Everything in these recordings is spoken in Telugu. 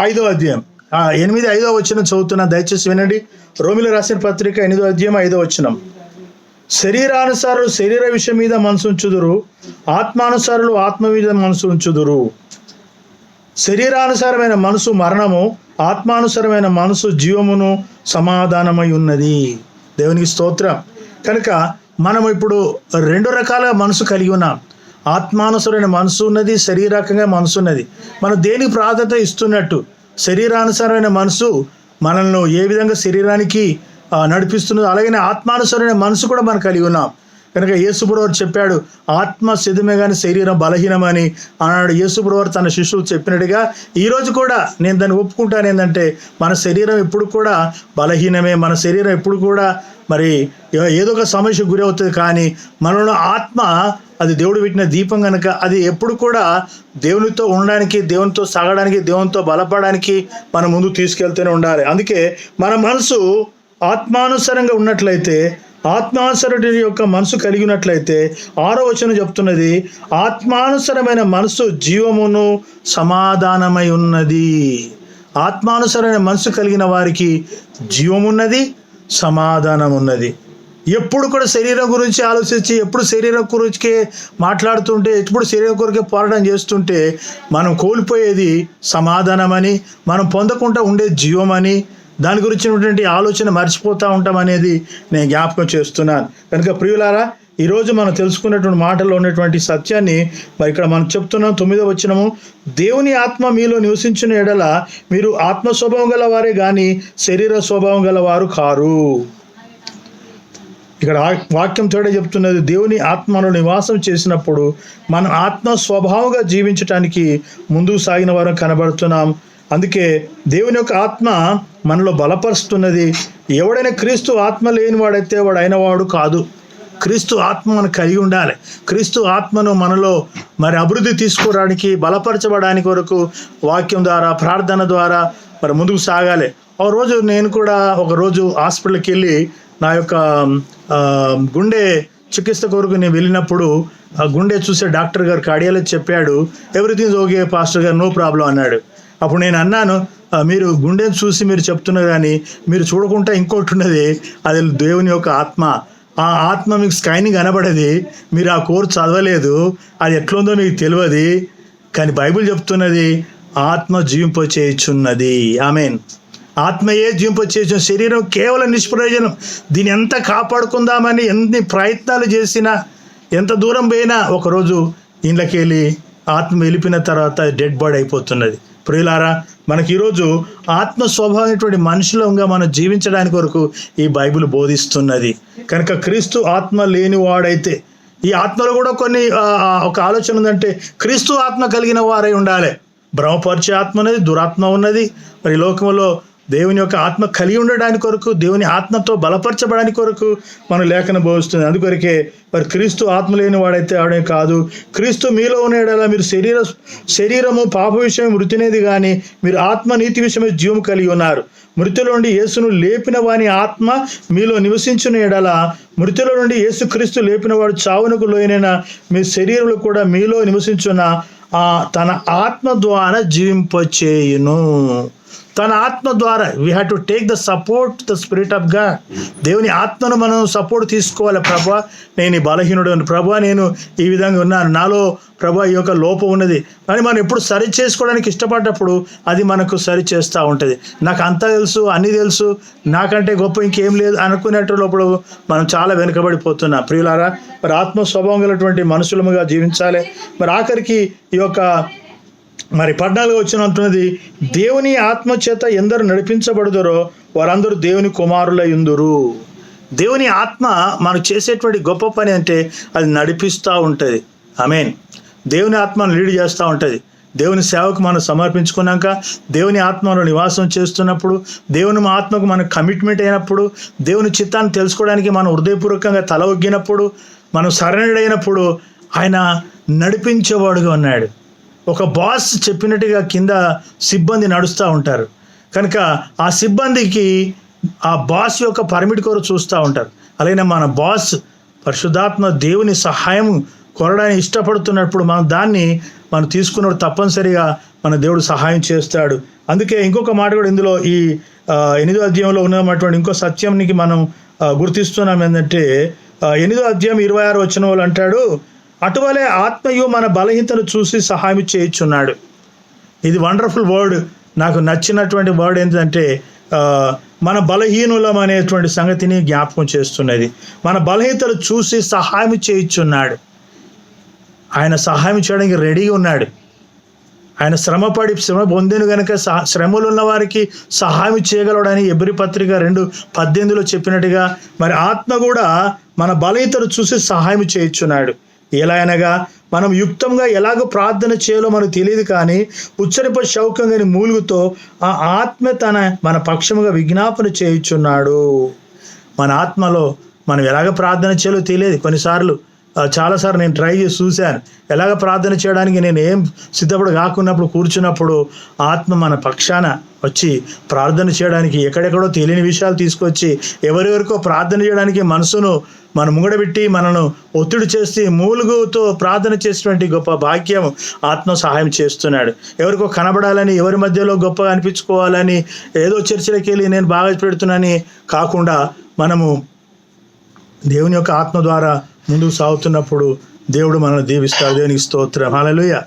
5వ అధ్యాయం 8-5 వచనం చదువుతున్నా, దయచేసి వినండి. రోమిలకు రాసిన పత్రిక 8వ అధ్యాయం 5వ వచనం. శరీరానుసారులు శరీర విషయం మీద మనసు ఉంచుదురు, ఆత్మానుసారులు ఆత్మ మీద మనసు ఉంచుదురు. శరీరానుసారమైన మనసు మరణము, ఆత్మానుసారమైన మనసు జీవమును సమాధానమై ఉన్నది. దేవునికి స్తోత్రం. కనుక మనం ఇప్పుడు 2 రకాల మనసు కలిగి ఉన్నాం. ఆత్మానుసరమైన మనసు ఉన్నది, శరీరకంగా మనసు ఉన్నది. మనం దేనికి ప్రాధాన్యత ఇస్తున్నట్టు, శరీరానుసారమైన మనసు మనల్ని ఏ విధంగా శరీరానికి నడిపిస్తున్నదో, అలాగే ఆత్మానుసరమైన మనసు కూడా మనం కలిగి ఉన్నాం. కనుక యేసుప్రభువు చెప్పాడు, ఆత్మ సిద్ధమే కానీ శరీరం బలహీనమని అన్నాడు. యేసుప్రభువు తన శిష్యులు చెప్పినట్టుగా ఈరోజు కూడా నేను దాన్ని ఒప్పుకుంటాను. ఏంటంటే మన శరీరం ఎప్పుడు కూడా బలహీనమే, మన శరీరం ఎప్పుడు కూడా మరి ఏదో ఒక సమస్యకు గురి అవుతుంది. కానీ మనలో ఆత్మ అది దేవుడు పెట్టిన దీపం కనుక అది ఎప్పుడు కూడా దేవునితో ఉండడానికి, దేవునితో సాగడానికి, దేవునితో బలపడడానికి మనం ముందు తీసుకెళ్తూనే ఉండాలి. అందుకే మన మనసు ఆత్మానుసారంగా ఉన్నట్లయితే, ఆత్మానుసరుడి యొక్క మనసు కలిగినట్లయితే 6వ వచనం చెప్తున్నది, ఆత్మానుసరమైన మనసు జీవమును సమాధానమై ఉన్నది. ఆత్మానుసరమైన మనసు కలిగిన వారికి జీవమున్నది, సమాధానం ఉన్నది. ఎప్పుడు కూడా శరీరం గురించి ఆలోచించి, ఎప్పుడు శరీరం గురించికే మాట్లాడుతుంటే, ఎప్పుడు శరీరం కొరకే పోరాటం చేస్తుంటే మనం కోల్పోయేది సమాధానం, మనం పొందకుండా ఉండే జీవం అని, దాని గురించినటువంటి ఆలోచన మర్చిపోతూ ఉంటాం అనేది నేను జ్ఞాపకం చేస్తున్నాను. కనుక ప్రియులారా, ఈరోజు మనం తెలుసుకున్నటువంటి మాటల్లో ఉన్నటువంటి సత్యాన్ని మరి ఇక్కడ మనం చెప్తున్నాం. 9వ వచనము, దేవుని ఆత్మ మీలో నివసించిన ఎడల మీరు ఆత్మ స్వభావం గల వారే కానీ శరీర స్వభావం గల వారు కారు. ఇక్కడ వాక్యం తోడే చెప్తున్నది, దేవుని ఆత్మను నివాసం చేసినప్పుడు మనం ఆత్మ స్వభావంగా జీవించటానికి ముందుకు సాగిన వారు కనబడుతున్నాం. అందుకే దేవుని యొక్క ఆత్మ మనలో బలపరుస్తున్నది. ఎవడైనా క్రీస్తు ఆత్మ లేని వాడైతే వాడు అయినవాడు కాదు. క్రీస్తు ఆత్మ మనకు కలిగి ఉండాలి. క్రీస్తు ఆత్మను మనలో మరి అభివృద్ధి తీసుకోవడానికి, బలపరచబడానికి వరకు వాక్యం ద్వారా, ప్రార్థన ద్వారా మరి ముందుకు సాగాలి. నేను కూడా ఒకరోజు హాస్పిటల్కి వెళ్ళి నా యొక్క గుండె చికిత్స కొరకు నేను వెళ్ళినప్పుడు ఆ గుండె చూసే డాక్టర్ గారు, కార్డియాలజిస్ట్ చెప్పాడు, ఎవ్రీథింగ్ ఓకే పాస్టర్ గారు, నో ప్రాబ్లం అన్నాడు. అప్పుడు నేను అన్నాను, మీరు గుండెని చూసి మీరు చెప్తున్నారు కానీ మీరు చూడకుండా ఇంకోటి ఉన్నది, అది దేవుని యొక్క ఆత్మ. ఆ ఆత్మ మీకు స్కైనింగ్ కనబడేది, మీరు ఆ కోర్సు చదవలేదు, అది ఎట్లుందో మీకు తెలియదు. కానీ బైబిల్ చెప్తున్నది ఆత్మ జీవింపచేయుచున్నది. ఆమేన్. ఆత్మయే జీవింపచేయు, శరీరం కేవలం నిష్ప్రయోజనం. దీన్ని ఎంత కాపాడుకుందామని ఎన్ని ప్రయత్నాలు చేసినా, ఎంత దూరం పోయినా ఒకరోజు ఇంట్లోకి వెళ్ళి ఆత్మ వెళ్ళిపోయిన తర్వాత డెడ్ బాడీ అయిపోతున్నది. ప్రియులారా, మనకి ఈరోజు ఆత్మ స్వభావమైనటువంటి మనుషులంగా మనం జీవించడానికి వరకు ఈ బైబిల్ బోధిస్తున్నది. కనుక క్రీస్తు ఆత్మ లేనివాడైతే, ఈ ఆత్మలో కూడా కొన్ని ఒక ఆలోచన ఉందంటే క్రీస్తు ఆత్మ కలిగిన వారై ఉండాలి. భ్రమపరిచే ఆత్మ ఉన్నది, దురాత్మ ఉన్నది. మరి లోకంలో దేవుని యొక్క ఆత్మ కలిగి ఉండడానికి కొరకు, దేవుని ఆత్మతో బలపరచబడానికి కొరకు మన లేఖనం బోధిస్తుంది. అందుకొరకే మరి క్రీస్తు ఆత్మ లేని వాడైతే ఆడే కాదు. క్రీస్తు మీలో ఉన్నాడలా మీరు శరీరము పాప విషయం మృతినేది కానీ మీరు ఆత్మ నీతి విషయమే జీవం కలిగి ఉన్నారు. మృతిలో నుండి యేసును లేపిన వాని ఆత్మ మీలో నివసించిన ఎడల, మృతిలో నుండి యేసు క్రీస్తు లేపిన వాడు చావునకు లోయనైన మీ శరీరంలో కూడా మీలో నివసించున్న తన ఆత్మ ద్వారా జీవింపచేయును. తన ఆత్మ ద్వారా we have to take the support, the spirit of God. దేవుని ఆత్మను మనం సపోర్ట్ తీసుకోవాలి. ప్రభా, నేను ఈ బలహీనుడు, ప్రభా నేను ఈ విధంగా ఉన్నాను, నాలో ప్రభా ఈ యొక్క లోపం ఉన్నది అని మనం ఎప్పుడు సరి చేసుకోవడానికి ఇష్టపడ్డప్పుడు అది మనకు సరి చేస్తూ ఉంటుంది. నాకు అంతా తెలుసు, అన్నీ తెలుసు, నాకంటే గొప్ప ఇంకేం లేదు అనుకునేటప్పుడు మనం చాలా వెనుకబడిపోతున్నాం. ప్రియులారా, మరి ఆత్మ స్వభావం గలటువంటి మనుషులముగా జీవించాలి. మరి ఆఖరికి ఈ యొక్క మరి 14 వచనం అంటున్నది, దేవుని ఆత్మ చేత ఎందరు నడిపించబడుదరో వారందరూ దేవుని కుమారులై ఉందురు. దేవుని ఆత్మ మనకు చేసేటువంటి గొప్ప పని అంటే అది నడిపిస్తూ ఉంటుంది. ఆమేన్. దేవుని ఆత్మను లీడ్ చేస్తూ ఉంటుంది. దేవుని సేవకు మనం సమర్పించుకున్నాక, దేవుని ఆత్మలో నివాసం చేస్తున్నప్పుడు, దేవుని ఆత్మకు మన కమిట్మెంట్ అయినప్పుడు, దేవుని చిత్తాన్ని తెలుసుకోవడానికి మనం హృదయపూర్వకంగా తల ఒగ్గినప్పుడు, మనం సరెండర్ అయినప్పుడు ఆయన నడిపించేవాడుగా ఉన్నాడు. ఒక బాస్ చెప్పినట్టుగా కింద సిబ్బంది నడుస్తూ ఉంటారు. కనుక ఆ సిబ్బందికి ఆ బాస్ యొక్క పర్మిట్ కొరకు చూస్తూ ఉంటారు. అలాగే మన బాస్ పరిశుద్ధాత్మ దేవుని సహాయం కోరడానికి ఇష్టపడుతున్నప్పుడు మనం దాన్ని తీసుకున్నప్పుడు తప్పనిసరిగా మన దేవుడు సహాయం చేస్తాడు. అందుకే ఇంకొక మాట కూడా ఇందులో ఈ 8వ అధ్యాయంలో ఉన్నటువంటి ఇంకో సత్యంనికి మనం గుర్తిస్తున్నాం. ఏంటంటే 8వ అధ్యాయం 26 వచనంలో అంటాడు, అటువలే ఆత్మయు మన బలహీనతను చూసి సహాయం చేయుచున్నాడు. ఇది వండర్ఫుల్ వర్డ్. నాకు నచ్చినటువంటి వర్డ్ ఏంటంటే మన బలహీనులం అనేటువంటి సంగతిని జ్ఞాపకం చేస్తున్నది. మన బలహీనతలు చూసి సహాయం చేయుచున్నాడు. ఆయన సహాయం చేయడానికి రెడీగా ఉన్నాడు. ఆయన శ్రమ పొందిన కనుక శ్రమలు ఉన్న వారికి సహాయం చేయగలడని ఎబ్రీ పత్రిక 2:18 చెప్పినట్టుగా మరి ఆత్మ కూడా మన బలహీనతలు చూసి సహాయం చేయుచున్నాడు. ఎలా అనగా మనం యుక్తంగా ఎలాగో ప్రార్థన చేయాలో మనకు తెలియదు, కానీ ఉచ్చరిప శౌకంగాని మూలుగుతో ఆ ఆత్మ మన పక్షముగా విజ్ఞాపన చేయుచున్నాడు. మన ఆత్మలో మనం ఎలాగ ప్రార్థన చేయాలో తెలియదు. కొన్నిసార్లు చాలాసార్లు నేను ట్రై చేసి చూశాను. ఎలాగ ప్రార్థన చేయడానికి నేను ఏం సిద్ధపడి కాకున్నప్పుడు కూర్చున్నప్పుడు ఆత్మ మన పక్షాన వచ్చి ప్రార్థన చేయడానికి ఎక్కడెక్కడో తెలియని విషయాలు తీసుకొచ్చి ఎవరెవరికో ప్రార్థన చేయడానికి మనసును మన ముంగడబెట్టి మనను ఒత్తిడి చేసి మూలుగుతో ప్రార్థన చేసినటువంటి గొప్ప భాగ్యం ఆత్మ సహాయం చేస్తున్నాడు. ఎవరికో కనబడాలని, ఎవరి మధ్యలో గొప్పగా అనిపించుకోవాలని, ఏదో చర్చలకి వెళ్ళి నేను బాగా పెడుతున్నానని కాకుండా మనము దేవుని యొక్క ఆత్మ ద్వారా ముందుకు సాగుతున్నప్పుడు దేవుడు మనల్ని దీవిస్తాడు. దేవునికి స్తోత్రం. హల్లెలూయా.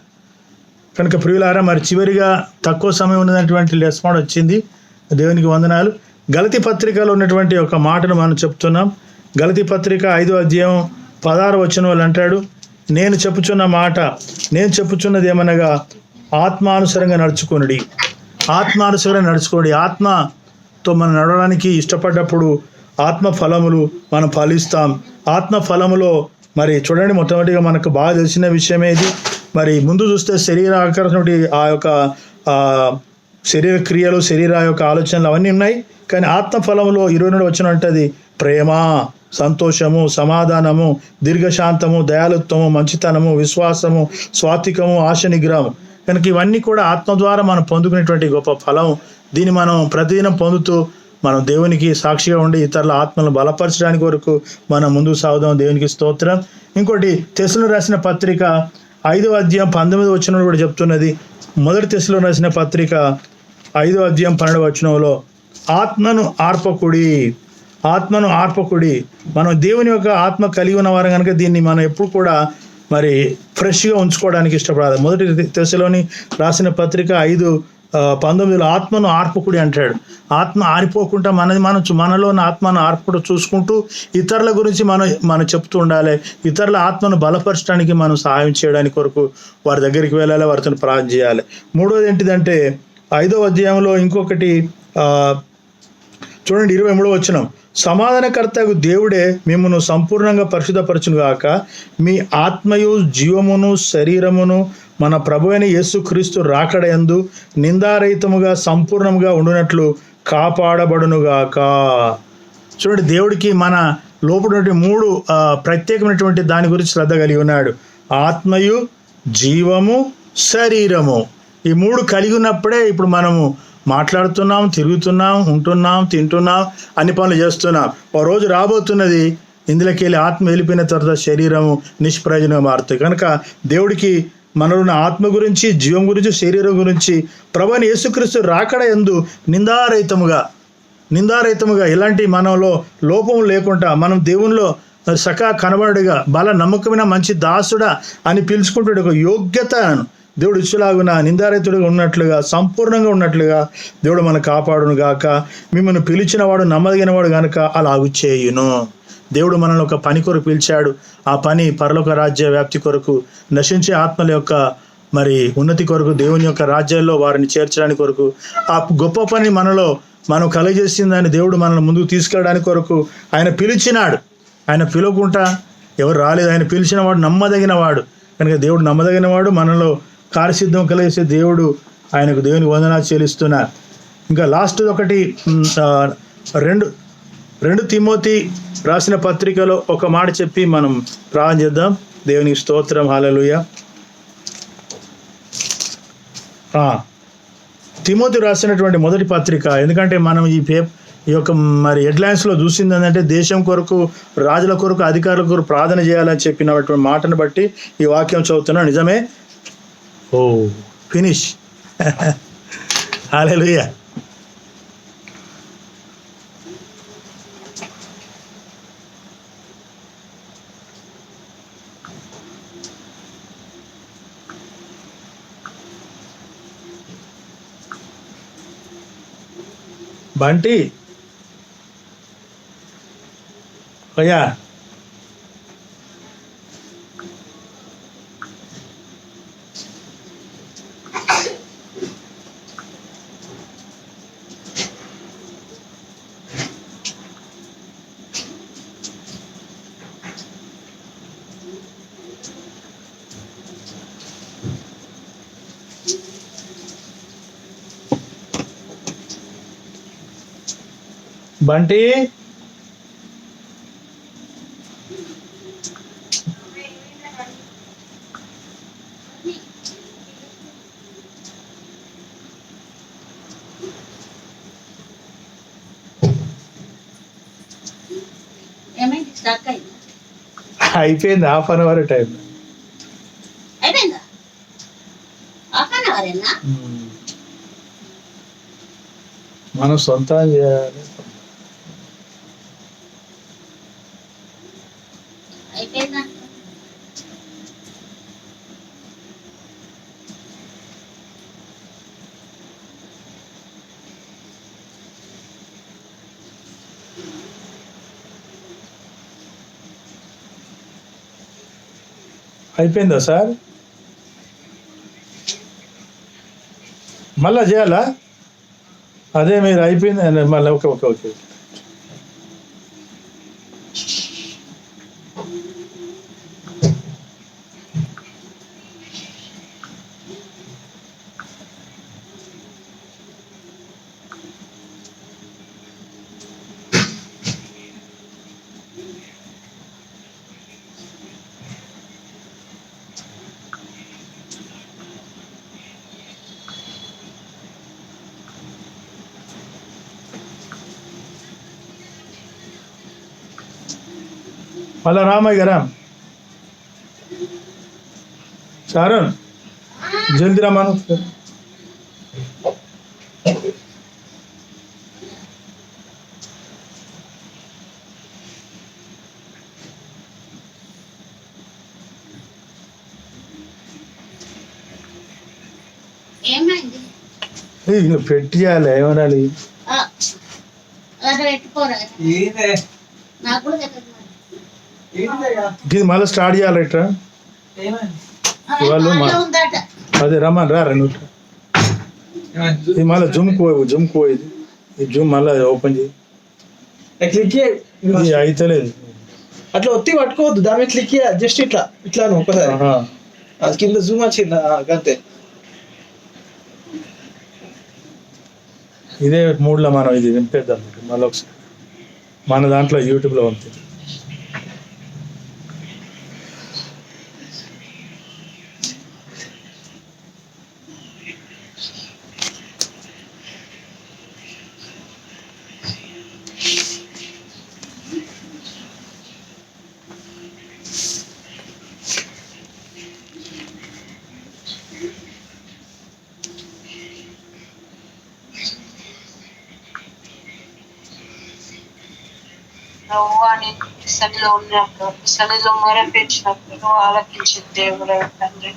కనుక ప్రియులారా, మరి చివరిగా తక్కువ సమయం ఉన్నటువంటి రెస్పాండ్ వచ్చింది. దేవునికి వందనాలు. గలతీ పత్రికలో ఉన్నటువంటి ఒక మాటను మనం చెప్తున్నాం. గలతీ పత్రిక 5వ అధ్యాయం 16 వచనం అంటాడు, నేను చెప్పుచున్నది ఏమనగా ఆత్మానుసారంగా నడుచుకోండి. ఆత్మతో మనం నడవడానికి ఇష్టపడ్డప్పుడు ఆత్మ ఫలములు మనం ఫలిస్తాం. ఆత్మ ఫలములో మరి చూడండి, మొట్టమొదటిగా మనకు బాగా తెలిసిన విషయమే ఇది. మరి ముందు చూస్తే శరీర ఆకర్షణ, ఆ యొక్క శరీర క్రియలు, శరీర యొక్క ఆలోచనలు అవన్నీ ఉన్నాయి. కానీ ఆత్మ ఫలములో 22 వచనం అంటది ప్రేమ, సంతోషము, సమాధానము, దీర్ఘశాంతము, దయాలుత్వము, మంచితనము, విశ్వాసము, స్వాత్వికము, ఆశ నిగ్రహము. కనుక ఇవన్నీ కూడా ఆత్మ ద్వారా మనం పొందుకునేటువంటి గొప్ప ఫలం. దీన్ని మనం ప్రతిదినం పొందుతూ మనం దేవునికి సాక్షిగా ఉండి ఇతరుల ఆత్మలను బలపరచడానికి వరకు మనం ముందుకు సాగుదాం. దేవునికి స్తోత్రం. ఇంకోటి తెస్సలోనికీయులకు రాసిన పత్రిక 5వ అధ్యాయం 19 వచనంలో కూడా చెప్తున్నది. మొదటి తెస్సలోనికీయులకు రాసిన పత్రిక 5వ అధ్యాయం 12వ వచనంలో ఆత్మను ఆర్పకుడి. మనం దేవుని యొక్క ఆత్మ కలిగి ఉన్నవారు కనుక దీన్ని మనం ఎప్పుడు కూడా మరి ఫ్రెష్గా ఉంచుకోవడానికి ఇష్టపడాలి. మొదటి తెస్సలోనికీయులకు రాసిన పత్రిక 5:19 ఆత్మను ఆర్పకుడి అంటాడు. ఆత్మ ఆరిపోకుండా మనలో ఉన్న ఆత్మను ఆర్పకుండా చూసుకుంటూ ఇతరుల గురించి మనం చెప్తూ ఉండాలి. ఇతరుల ఆత్మను బలపరచడానికి మనం సహాయం చేయడానికి కొరకు వారి దగ్గరికి వెళ్ళాలి, వారితో ప్రార్థన చేయాలి. మూడోది ఏంటిదంటే 5వ అధ్యాయంలో ఇంకొకటి చూడండి, 23వ వచనం, సమాధానకర్తకు దేవుడే మిమ్మును సంపూర్ణంగా పరిశుద్ధపరచును గాక, మీ ఆత్మయు జీవమును శరీరమును మన ప్రభువైన యేసుక్రీస్తు రాకడయందు నిందారహితముగా సంపూర్ణముగా ఉండునట్లు కాపాడబడునుగాక. చూడండి, దేవుడికి మన లోపల 3 ప్రత్యేకమైనటువంటి దాని గురించి శ్రద్ధ కలిగి ఉన్నాడు. ఆత్మయు, జీవము, శరీరము. ఈ 3 కలిగి ఉన్నప్పుడే ఇప్పుడు మనము మాట్లాడుతున్నాం, తిరుగుతున్నాం, ఉంటున్నాం, తింటున్నాం, అన్ని పనులు చేస్తున్నాం. ఓ రోజు రాబోతున్నది, ఇందులోకి వెళ్ళి ఆత్మ వెళ్ళిపోయిన తర్వాత శరీరము నిష్ప్రయోజనంగా మారుతుంది. కనుక దేవుడికి మనలో ఉన్న ఆత్మ గురించి, జీవం గురించి, శరీరం గురించి ప్రభువైన యేసుక్రీస్తు రాకడ యందు నిందారహితముగా ఎలాంటి మనలో లోపం లేకుండా మనం దేవునిలో సకా కనబడుగా బల నమ్మకమైన మంచి దాసుడా అని పిలుచుకుంటే ఒక యోగ్యతను దేవుడు ఇచ్చేలాగున నిందారహితుడిగా ఉన్నట్లుగా, సంపూర్ణంగా ఉన్నట్లుగా దేవుడు మనకు కాపాడును గాక. మిమ్మల్ని పిలిచిన వాడు నమ్మదగిన వాడు కనుక అలాగు చేయును. దేవుడు మనల్ని ఒక పని కొరకు పిలిచాడు. ఆ పని పరలోక రాజ్య వ్యాప్తి కొరకు, నశించే ఆత్మల యొక్క మరి ఉన్నతి కొరకు, దేవుని యొక్క రాజ్యాల్లో వారిని చేర్చడానికి కొరకు, ఆ గొప్ప పని మనం కలగజేసిందని దేవుడు మనల్ని ముందుకు తీసుకెళ్ళడానికి కొరకు ఆయన పిలిచినాడు. ఆయన పిలవకుండా ఎవరు రాలేదు. ఆయన పిలిచిన వాడు నమ్మదగిన వాడు కనుక దేవుడు నమ్మదగిన వాడు. మనలో కార్యసిద్ధం కలిగేసే దేవుడు, ఆయనకు దేవుని వందనాలు చెల్లిస్తున్నారు. ఇంకా లాస్ట్ ఒకటి 2 తిమోతి రాసిన పత్రికలో ఒక మాట చెప్పి మనం ప్రార్థన చేద్దాం. దేవునికి స్తోత్రం. హల్లెలూయా. తిమోతి రాసినటువంటి మొదటి పత్రిక, ఎందుకంటే మనం ఈ యొక్క మరి హెడ్లైన్స్లో చూసింది ఏంటంటే దేశం కొరకు, రాజుల కొరకు, అధికారుల కొరకు ప్రార్థన చేయాలని చెప్పినటువంటి మాటను బట్టి ఈ వాక్యం చదువుతున్నా. నిజమే. ఫినిష్. హల్లెలూయా. బంటి అయ్యా, బంటి అయిపోయింది. Half an hour time. మనం సొంతం చేయాలి. అయిపోయిందా సార్? మళ్ళా చేయాలా? అదే మీరు అయిపోయింది మళ్ళీ. Okay okay okay. మళ్ళా రామయ్య గారా, సారన్ జల్దీ రమ్మను. పెట్టి చేయాలి, ఏమనాలి? ఇది మళ్ళీ స్టార్ట్ చేయాలి ఇట్లా. వాళ్ళు అదే రమ్మని రా రెండు. ఇది మళ్ళీ జుమ్ పోయేది. ఈ జుమ్ మళ్ళీ ఓపెన్ చేయి. ఇది అయితలేదు. అట్లా ఒత్తి పట్టుకోవద్దు, దాని మీద క్లిక్ చేయాలి. జస్ట్ ఇట్లా ఇట్లా ఒకసారి అది కింద జూమ్ వచ్చింది అంతే. ఇదే మూడులో మనం ఇది వినిపేద్దాం మళ్ళీ ఒకసారి. మన దాంట్లో యూట్యూబ్లో ఉంటుంది. సన్నిధిలో మొరపెట్టినప్పుడు ఆలకించే దేవుడు తండ్రి,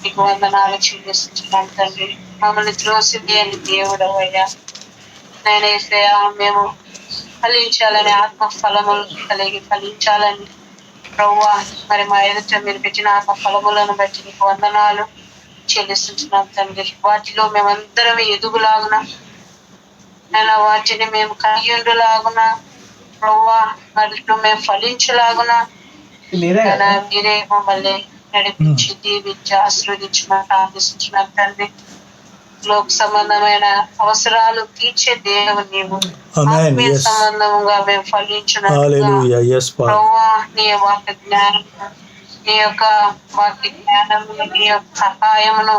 నీకు వందనాలు చెల్లిస్తున్నాం తండ్రి. మమ్మల్ని త్రోసింది అని దేవుడు అయ్యా. నేనైతే మేము ఫలించాలని, ఆత్మ ఫలములు కలిగి ఫలించాలని ప్రభువా, మరి మా ఎదుట మీరు పెట్టిన ఆత్మ ఫలములను బట్టి నీకు వందనాలు చెల్లిస్తున్నాం తండ్రి. వాటిలో మేమందరం ఎదుగులాగున, నేను వాటిని మేము కలిగి ఉండేలాగున ప్రభువా, వాటిలో మేము ఫలించలాగున మీరే మమ్మల్ని నడిపించి దీవించి ఆశీర్వదించమని ప్రార్థిస్తున్నాం తండ్రి. లోక సంబంధమైన అవసరాలు తీర్చే దేవుడు నీవు. ఆత్మీయ సంబంధంగా మేము ఫలించినట్లుగా నీ వాక్య జ్ఞానం, నీ యొక్క వాక్య జ్ఞానం, నీ యొక్క సహాయమును,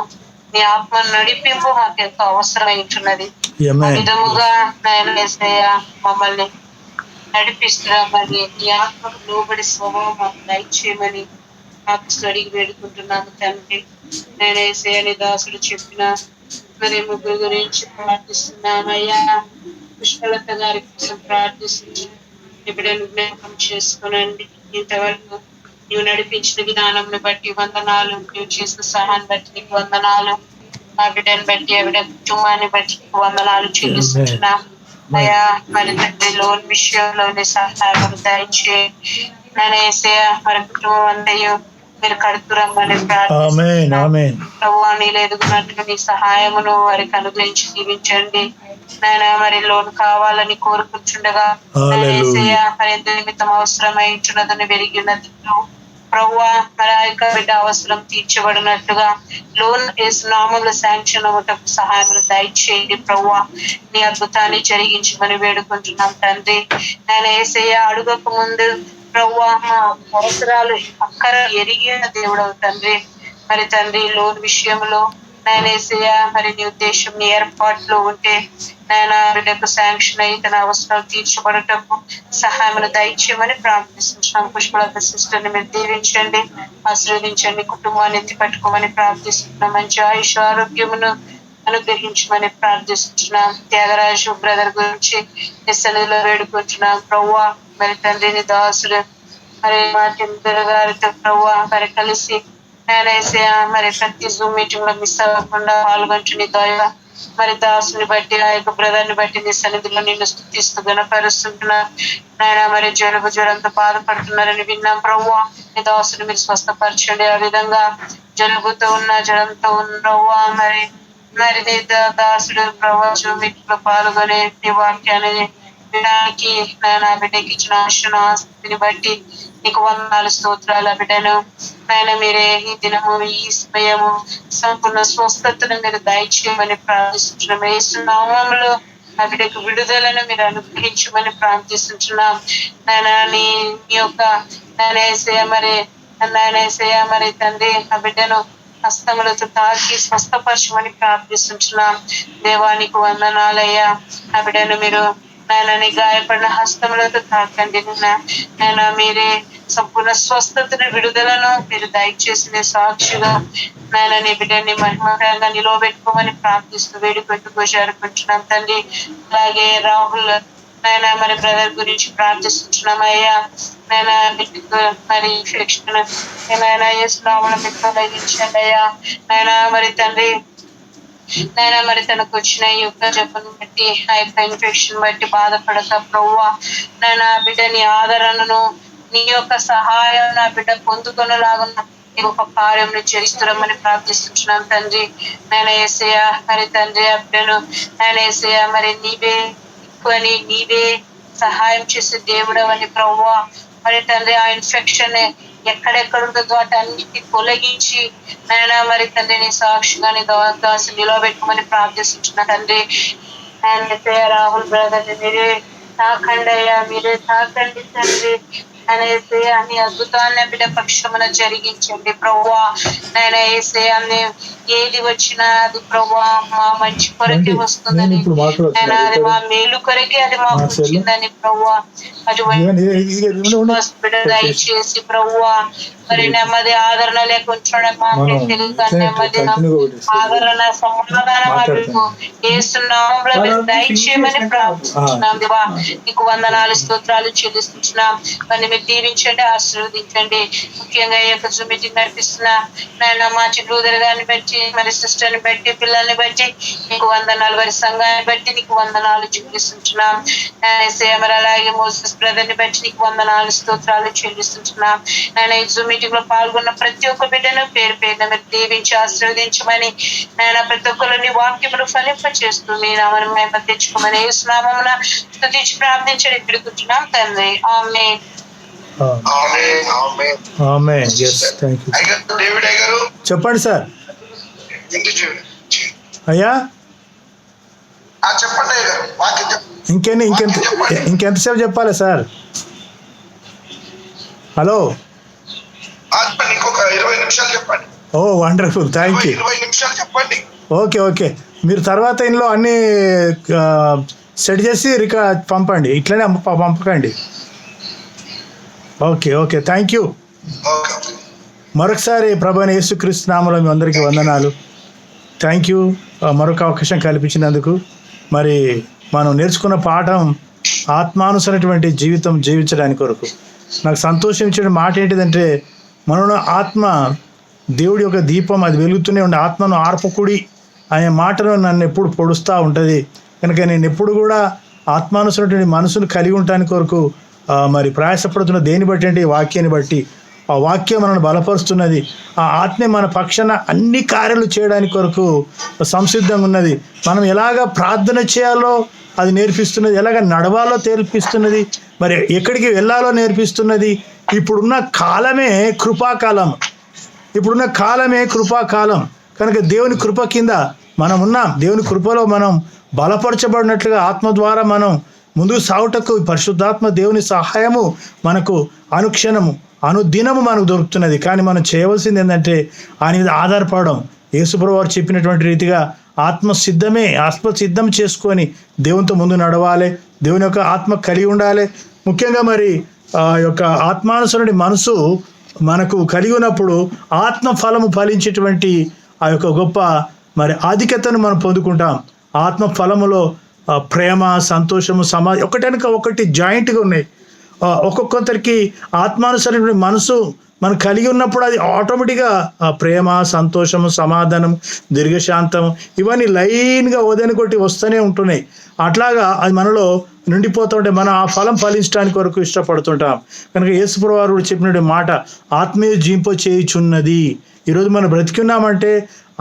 నీ ఆత్మ నడిపింపు మాకు యొక్క అవసరమై ఉంటున్నది. ఆ విధముగా నేను యేసయ్య మమ్మల్ని నడిపిస్తున్నామని, నీ ఆత్మకు లోబడి స్వభావం మాకు దయచేయమని నాకు అడిగి వేడుకుంటున్నాను తండ్రి. నేను యేసయ్య నీ దాసుడు చెప్పిన మరి ముగ్గురు గురించి ప్రార్థిస్తున్నామయ్యా. పుష్పలత గారి కోసం ప్రార్థిస్తున్నాం. బిడ్డను జ్ఞాపకం చేసుకోనండి. ఇంతవరకు నువ్వు నడిపించిన విధానంను బట్టి వందనాలు, నువ్వు చేసిన సహాయాన్ని బట్టి నీకు వందనాలు, ఆ బిడ్డను బట్టి ఆ బిడ్డ కుటుంబాన్ని బట్టి నీకు వందనాలు చెల్లిస్తున్నాం అయ్యా. మరి తండ్రి లోన్ విషయంలోనే సహాయం దయచేయండి. నేను ఏసయ్య మరి కుటుంబం అంతయు మీరు కడుతురమ్మని ప్రార్థిస్తున్నాం. ప్రభువా నీలో ఎదుగునట్లు నీ సహాయమును వారికి అనుగ్రహించి దీవించండి నాయన. మరి లోన్ కావాలని కోరుకుంటుండగా ఏసయ్య మరి ఎంత నిమిత్తం అవసరమై ఉంటున్నదని వెలిగినది ప్రభువా, మరి ఆ యొక్క బిడ్డ అవసరం తీర్చబడినట్టుగా లోన్ నామంలో శాంక్షన్ అవ్వటకు సహాయం దయచేయండి ప్రభువా. నీ అద్భుతాన్ని జరిగించమని వేడుకుంటున్నాం తండ్రి. నేను ఏసయ్య అడుగక ముందు ప్రభువా మా అవసరాలు అక్కర ఎరిగిన దేవుడవు తండ్రి. మరి తండ్రి లోన్ విషయంలో నేను ఏసయ్య మరి నీ ఉద్దేశం నీ ఏర్పాట్లు ఉంటే నేను బిడ్డకు శాంక్షన్ అయ్యి తన అవసరాలు తీర్చబడటకు సహాయం దయచేయమని ప్రార్థిస్తున్నాం. పుష్పలత సిస్టర్ని మీరు దీవించండి, ఆశీర్వదించండి, కుటుంబాన్ని ఎత్తి పట్టుకోమని ప్రార్థిస్తున్నాం. మంచి ఆయుష్ ఆరోగ్యమును అనుగ్రహించమని ప్రార్థిస్తున్నాం. త్యాగరాజు బ్రదర్ గురించి సన్నిధిలో వేడుకుంటున్నాం ప్రభువా. మరి తండ్రిని దాసుడు మరి మార్టిన్ గారితో ప్రభువా మరి కలిసి నేనేసే మరి ప్రతి జూమ్ మీటింగ్ లో మిస్ అవ్వకుండా పాల్గొంటుని దయ మరి దాసుని బట్టి ఆ యొక్క బ్రదర్ ని బట్టి నీ సన్నిధిలో నిన్ను స్తుతిస్తూ గణపరుస్తుంటున్నా నాయన. మరి జ్వరంతో బాధపడుతున్నారని విన్నాం ప్రభువా. నీ దాసుని మీరు స్వస్థపరచండి. ఆ విధంగా జలుబుతో ఉన్న జ్వరంతో ఉన్న ప్రభువా మరి మరి నీ దాసుడు ప్రభువా జూమ్ మీటింగ్ లో పాల్గొనే నీ వాక్యాన్ని వినడానికి నా బిడ్డకి ఇచ్చిన ఆశని బట్టి నీకు వందనాలు స్తోత్రాలు. ఆ బిడ్డను ఆయన మీరే ఈ దినము ఈ సమయము సంపూర్ణ స్వస్థతను మీరు దయచేయమని ప్రార్థిస్తున్నాం. యేసునామములో ఆ బిడ్డకు విడుదలను మీరు అనుగ్రహించమని ప్రార్థిస్తున్నాం. నాయన నీ యొక్క నాయన మరి తండ్రి ఆ బిడ్డను హస్తములతో తాకి స్వస్థపరచమని ప్రార్థిస్తున్నాం. దేవానికి వందనాలయ్యా. ఆ బిడ్డను మీరు నాయన గాయపడిన హస్తములతో తాకండి నాయన. మీరే సంపూర్ణ స్వస్థతను విడుదలను మీరు దయచేసిన సాక్షిగా నాయన నీ బిడ్డని మహిమకరంగా నిలవబెట్టుకోమని ప్రార్థిస్తూ వేడుకొట్టుకో జరుపుకుంటున్నాం తండ్రి. అలాగే రాహుల్ నాయన మరి బ్రదర్ గురించి ప్రార్థిస్తున్నాం అయ్యా. నాయన బిడ్డకు మరి ఇన్ఫెక్షన్ ఏమైనా యేసునామములో మీకు తొలగించండి అయ్యా. నాయన మరి తండ్రి నాయన మరి తనకు వచ్చిన ఈ యొక్క జబ్బును బట్టి ఆ యొక్క ఇన్ఫెక్షన్ బట్టి బాధపడక ప్రభువా నాయన బిడ్డని ఆదరణను నీ యొక్క సహాయం నా బిడ్డ పొందుకొనలాగున్న నీ ఒక కార్యం చేస్తున్నామని ప్రార్థిస్తున్నాం తండ్రి. నేను యేసయ్య మరి తండ్రి ఆ బిడ్డను నేను యేసయ్య మరి నీవే ఎక్కువని నీవే సహాయం చేసే దేవుడవని ప్రభువా. మరి తండ్రి ఆ ఇన్ఫెక్షన్ ఎక్కడెక్కడ ఉంటుందో వాటన్నిటి తొలగించి నాయన మరి తండ్రి నీ సాక్షిగా నీ దాసు నిలవబెట్టుకోమని ప్రార్థిస్తున్నా తండ్రి. ఆయన రాహుల్ బ్రదర్ మీరే తాకండి అయ్యా, మీరే తాకండి తండ్రి. అనేసి అన్ని అద్భుతాన్ని బిడ్డ పక్షమున జరిగించండి ప్రభువా. నేను వేసే అన్ని ఏది వచ్చినా అది ప్రభువా మా మంచి కొరకే వస్తుందని, నేను అది మా మేలు కొరకే అది మాకు వచ్చిందని ప్రభువా. అటువంటి బిడ్డ దయచేసి ప్రభువా మరి నెమ్మది ఆదరణ లేకుండా మాకు తెలుగు నెమ్మది ఆదరణ సమాధానం అడుగు ఏస్తున్నాంలో మీరు దయచేయమని ప్రార్థిస్తున్నాం దేవా. నీకు వందనాలు స్తోత్రాలు చెల్లిస్తున్నాం. మరి మీరు దీవించండి, ఆశీర్వదించండి. ముఖ్యంగా ఈ యొక్క జూమ్ మీటింగ్ నడిపిస్తున్న నాయన మా చిట్లూదర్ గారిని బట్టి మరి సిస్టర్ని బట్టి పిల్లల్ని బట్టి నీకు వందనాలు, వారి సంఘాన్ని బట్టి నీకు వందనాలు చెల్లిస్తున్నాం. మరి అలాగే మోసెస్ బ్రదర్ ని బట్టి నీకు వందనాలు స్తోత్రాలు చెల్లిస్తున్నాం. నేను ఈ జూమ్ మీటింగ్ లో పాల్గొన్న ప్రతి ఒక్క బిడ్డను పేరు పేరున మీరు దీవించి ఆశీర్వదించమని నేను ప్రతి ఒక్కరిని వాక్యములు ఫలింప చేస్తూ మీ నామను మేము తెచ్చుకోమని యేసునామమున స్తుతించి ప్రార్థించడం పెడుకుంటున్నాం తండ్రి. ఆమేన్. చెప్పండి సార్. అయ్యా ఇంకెంతసేపు చెప్పాలి sir? Hello. Oh wonderful, thank you. Okay okay, మీరు తర్వాత ఇందులో అన్నీ సెట్ చేసి పంపండి, ఇట్లనే పంపకండి. Okay okay, thank you. మరొకసారి ప్రభువైన యేసుక్రీస్తు నామములో మీ అందరికీ వందనాలు. Thank you. మరొక అవకాశం కల్పించినందుకు. మరి మనం నేర్చుకున్న పాఠం ఆత్మానుసరైనటువంటి జీవితం జీవించడానికి కొరకు. నాకు సంతోషం ఇచ్చే మాట ఏంటిదంటే, మనలో ఆత్మ దేవుడి యొక్క దీపం, అది వెలుగుతూనే ఉండే ఆత్మను ఆర్పకుడి అనే మాటను నన్ను ఎప్పుడు పొడుస్తూ ఉంటుంది. కనుక నేను ఎప్పుడు కూడా ఆత్మానుసరైనటువంటి మనసును కలిగి ఉండటానికి కొరకు మరి ప్రయాసపడుతున్న దేని బట్టి అంటే ఈ వాక్యాన్ని బట్టి. ఆ వాక్యం మనల్ని బలపరుస్తున్నది. ఆ ఆత్మే మన పక్షాన అన్ని కార్యాలు చేయడానికి కొరకు సంసిద్ధంగా ఉన్నది. మనం ఎలాగ ప్రార్థన చేయాలో అది నేర్పిస్తున్నది, ఎలాగ నడవాలో నేర్పిస్తున్నది, మరి ఎక్కడికి వెళ్ళాలో నేర్పిస్తున్నది. ఇప్పుడున్న కాలమే కృపాకాలం. ఇప్పుడున్న కాలమే కృపాకాలం. కనుక దేవుని కృప కింద మనం ఉన్నాం. దేవుని కృపలో మనం బలపరచబడినట్లుగా ఆత్మ ద్వారా మనం ముందుకు సాగుటకు పరిశుద్ధాత్మ దేవుని సహాయము మనకు అనుక్షణము అనుదినము మనకు దొరుకుతున్నది. కానీ మనం చేయవలసింది ఏంటంటే ఆయన మీద ఆధారపడడం. యేసుప్రభువు వారు చెప్పినటువంటి రీతిగా ఆత్మ సిద్ధం చేసుకొని దేవునితో ముందు నడవాలి. దేవుని యొక్క ఆత్మ కలిగి ఉండాలి. ముఖ్యంగా మరి యొక్క ఆత్మానుసరుడి మనసు మనకు కలిగి ఉన్నప్పుడు ఆత్మ ఫలము ఫలించేటువంటి ఆ యొక్క గొప్ప మరి ఆధిక్యతను మనం పొందుకుంటాం. ఆత్మ ఫలములో ప్రేమ, సంతోషము, సమాధి ఒకటెనక ఒకటి జాయింట్గా ఉన్నాయి. ఒక్కొక్కరికి ఆత్మానుసరైన మనసు మనం కలిగి ఉన్నప్పుడు అది ఆటోమేటిక్గా ప్రేమ, సంతోషము, సమాధానం, దీర్ఘశాంతం ఇవన్నీ లైన్గా ఉదయాన్ని కొట్టి వస్తూనే ఉంటున్నాయి. అట్లాగా అది మనలో నిండిపోతుంటే మనం ఆ ఫలం ఫలించడానికి వరకు ఇష్టపడుతుంటాం. కనుక యేసుప్రభువు వారు చెప్పిన మాట ఆత్మీయ జీంప చేయుచున్నది. ఈరోజు మనం బ్రతికున్నామంటే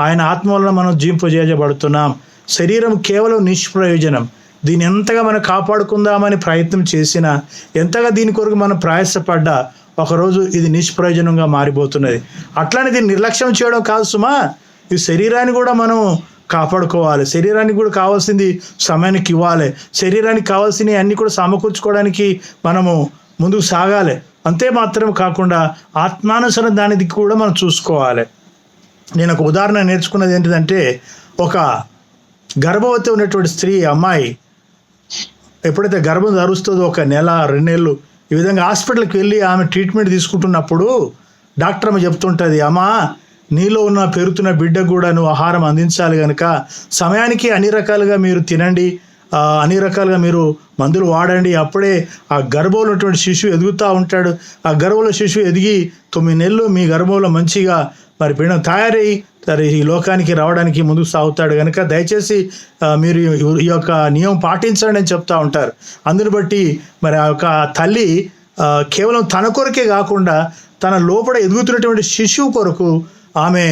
ఆయన ఆత్మ వలన మనం జీంప చేయబడుతున్నాం. శరీరం కేవలం నిష్ప్రయోజనం. దీన్ని ఎంతగా మనం కాపాడుకుందామని ప్రయత్నం చేసినా, ఎంతగా దీని కొరకు మనం ప్రయాసపడ్డా ఒకరోజు ఇది నిష్ప్రయోజనంగా మారిపోతున్నది. అట్లానే దీన్ని నిర్లక్ష్యం చేయడం కాదు సుమా, ఈ శరీరాన్ని కూడా మనం కాపాడుకోవాలి. శరీరానికి కూడా కావాల్సింది సమయానికి ఇవ్వాలి. శరీరానికి కావాల్సినవి అన్నీ కూడా సమకూర్చుకోవడానికి మనము ముందుకు సాగాలి. అంతే మాత్రం కాకుండా ఆత్మానుసరణ దానికి కూడా మనం చూసుకోవాలి. నేను ఒక ఉదాహరణ నేర్చుకున్నది ఏంటిదంటే, ఒక గర్భవతి ఉన్నటువంటి స్త్రీ, అమ్మాయి ఎప్పుడైతే గర్భం ధరుస్తుందో 1 నెల 2 నెలలు ఈ విధంగా హాస్పిటల్కి వెళ్ళి ఆమె ట్రీట్మెంట్ తీసుకుంటున్నప్పుడు డాక్టర్ అమ్మ చెప్తుంటుంది, అమ్మా నీలో ఉన్న పెరుగుతున్న బిడ్డకు కూడా నువ్వు ఆహారం అందించాలి, కనుక సమయానికి అన్ని రకాలుగా మీరు తినండి, అన్ని రకాలుగా మీరు మందులు వాడండి. అప్పుడే ఆ గర్భంలో ఉన్నటువంటి శిశువు ఎదుగుతూ ఉంటాడు. ఆ గర్భంలో శిశువు ఎదిగి 9 నెలలు మీ గర్భంలో మంచిగా మరి పిండం తయారై సరే ఈ లోకానికి రావడానికి ముందుకు సాగుతాడు. కనుక దయచేసి మీరు ఈ యొక్క నియమం పాటించండి అని చెప్తూ ఉంటారు. అందుని బట్టి మరి ఆ యొక్క తల్లి కేవలం తన కొరకే కాకుండా తన లోపల ఎదుగుతున్నటువంటి శిశువు కొరకు ఆమె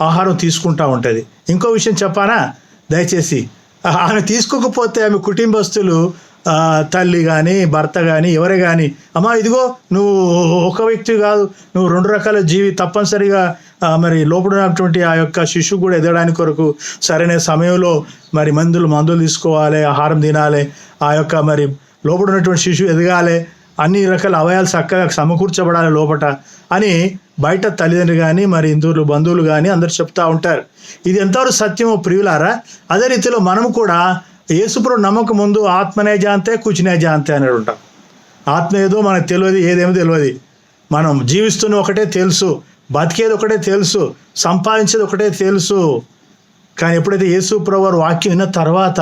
ఆహారం తీసుకుంటూ ఉంటుంది. ఇంకో విషయం చెప్పానా, దయచేసి ఆమె తీసుకోకపోతే ఆమె కుటుంబస్తులు, తల్లి కానీ భర్త కానీ ఎవరే కానీ, అమ్మా ఇదిగో నువ్వు ఒక వ్యక్తి కాదు, నువ్వు 2 రకాల జీవి, తప్పనిసరిగా మరి లోపడున్నటువంటి ఆ యొక్క శిశువు కూడా ఎదగడానికి కొరకు సరైన సమయంలో మరి మందులు తీసుకోవాలి, ఆహారం తినాలి, ఆ యొక్క మరి లోపడున్నటువంటి శిశువు ఎదగాలి, అన్ని రకాల అవయాలు చక్కగా సమకూర్చబడాలి లోపట అని బయట తల్లిదండ్రులు కానీ మరి ఇందులో బంధువులు కానీ అందరు చెప్తూ ఉంటారు. ఇది ఎంతవరకు సత్యమో ప్రియులారా. అదే రీతిలో మనము కూడా యేసుప్రభు నమ్మకం ముందు ఆత్మనే జాంతే కుచినే జాంతే అని ఉంటాం. ఆత్మ ఏదో మనకు తెలియదు, ఏదేమో తెలియదు. మనం జీవిస్తున్న ఒకటే తెలుసు, బతికేది ఒకటే తెలుసు, సంపాదించేది ఒకటే తెలుసు. కానీ ఎప్పుడైతే యేసుప్రభు వారు వాక్యం విన్న తర్వాత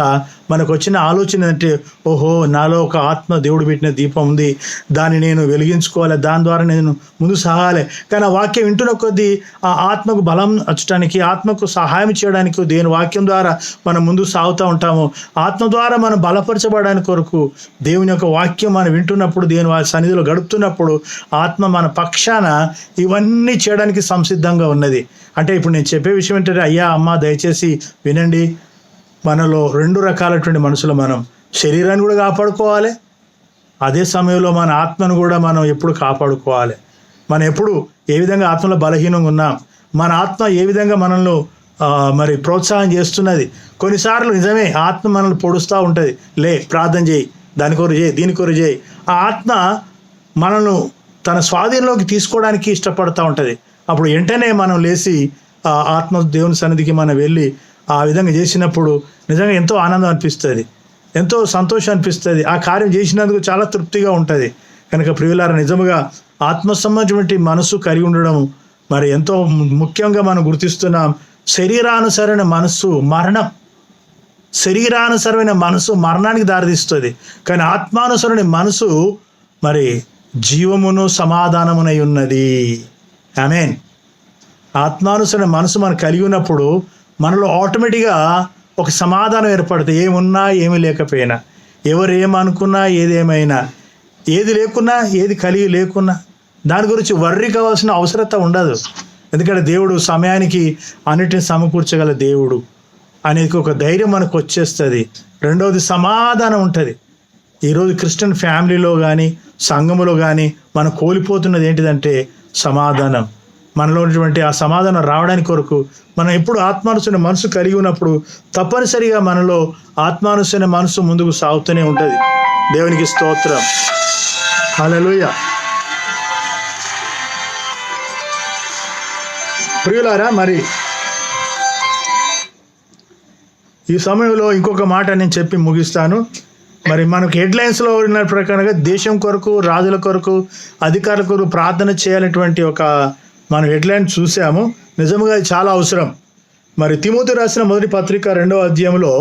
మనకు వచ్చిన ఆలోచన అంటే, ఓహో నాలో ఒక ఆత్మ దేవుడు పెట్టిన దీపం ఉంది, దాన్ని నేను వెలిగించుకోవాలి, దాని ద్వారా నేను ముందు సాగాలి. కానీ ఆ వాక్యం వింటున్న కొద్దీ ఆ ఆత్మకు బలం వచ్చడానికి, ఆత్మకు సహాయం చేయడానికి దేని వాక్యం ద్వారా మనం ముందు సాగుతూ ఉంటాము. ఆత్మ ద్వారా మనం బలపరచబడడానికి కొరకు దేవుని యొక్క వాక్యం మనం వింటున్నప్పుడు, దేని సన్నిధిలో గడుపుతున్నప్పుడు ఆత్మ మన పక్షాన ఇవన్నీ చేయడానికి సంసిద్ధంగా ఉన్నది. అంటే ఇప్పుడు నేను చెప్పే విషయం ఏంటంటే, అయ్యా అమ్మ దయచేసి వినండి, మనలో 2 రకాలటువంటి మనుషులు. మనం శరీరాన్ని కూడా కాపాడుకోవాలి, అదే సమయంలో మన ఆత్మను కూడా మనం ఎప్పుడు కాపాడుకోవాలి. మనం ఎప్పుడు ఏ విధంగా ఆత్మలో బలహీనంగా ఉన్నాం, మన ఆత్మ ఏ విధంగా మనల్ని మరి ప్రోత్సాహం చేస్తున్నది. కొన్నిసార్లు నిజమే ఆత్మ మనల్ని పొడుస్తూ ఉంటుంది, లే ప్రార్థన చేయి, దాని కొరకు చేయి, దీని కొరకు చేయి. ఆ ఆత్మ మనల్ని తన స్వాధీనంలోకి తీసుకోవడానికి ఇష్టపడుతూ ఉంటుంది. అప్పుడు వెంటనే మనం లేచి ఆత్మ దేవుని సన్నిధికి మనం వెళ్ళి ఆ విధంగా చేసినప్పుడు నిజంగా ఎంతో ఆనందం అనిపిస్తుంది, ఎంతో సంతోషం అనిపిస్తుంది. ఆ కార్యం చేసినందుకు చాలా తృప్తిగా ఉంటుంది. కనుక ప్రియులారా, నిజముగా ఆత్మ సంబంధించినటువంటి మనసు కలిగి ఉండడం మరి ఎంతో ముఖ్యంగా మనం గుర్తిస్తున్నాం. శరీరానుసరమైన మనసు మరణం, శరీరానుసరమైన మనసు మరణానికి దారితీస్తుంది. కానీ ఆత్మానుసరమైన మనసు మరి జీవమును సమాధానమునై ఉన్నది. ఆమేన్. ఆత్మానుసరమైన మనసు మనం కలిగి ఉన్నప్పుడు మనలో ఆటోమేటిక్గా ఒక సమాధానం ఏర్పడుతుంది. ఏమున్నా ఏమి లేకపోయినా, ఎవరు ఏమనుకున్నా, ఏదేమైనా, ఏది లేకున్నా, ఏది కలిగి లేకున్నా దాని గురించి వర్రీ కావాల్సిన అవసరత ఉండదు. ఎందుకంటే దేవుడు సమయానికి అన్నిటిని సమకూర్చగల దేవుడు అనేది ఒక ధైర్యం మనకు వచ్చేస్తుంది. రెండవది సమాధానం ఉంటుంది. ఈరోజు క్రిస్టియన్ ఫ్యామిలీలో కానీ సంఘములో కానీ మనం కోల్పోతున్నది ఏంటిదంటే సమాధానం. మనలో ఉన్నటువంటి ఆ సమాధానం రావడానికి కొరకు మనం ఎప్పుడు ఆత్మానుసరణ మనసు కలిగి ఉన్నప్పుడు తప్పనిసరిగా మనలో ఆత్మానుసరణ మనసు ముందుకు సాగుతూనే ఉంటుంది. దేవునికి స్తోత్రం. హల్లెలూయా. ప్రియులారా, మరి ఈ సమయంలో ఇంకొక మాట నేను చెప్పి ముగిస్తాను. మరి మనకు హెడ్లైన్స్లో ఉన్న ప్రకారంగా దేశం కొరకు, రాజుల కొరకు, అధికారుల కొరకు ప్రార్థన చేయాలనేటువంటి ఒక మనం హెడ్లైన్ చూసాము. నిజంగా ఇది చాలా అవసరం. మరి తిమోతి రాసిన మొదటి పత్రిక 2వ అధ్యాయంలో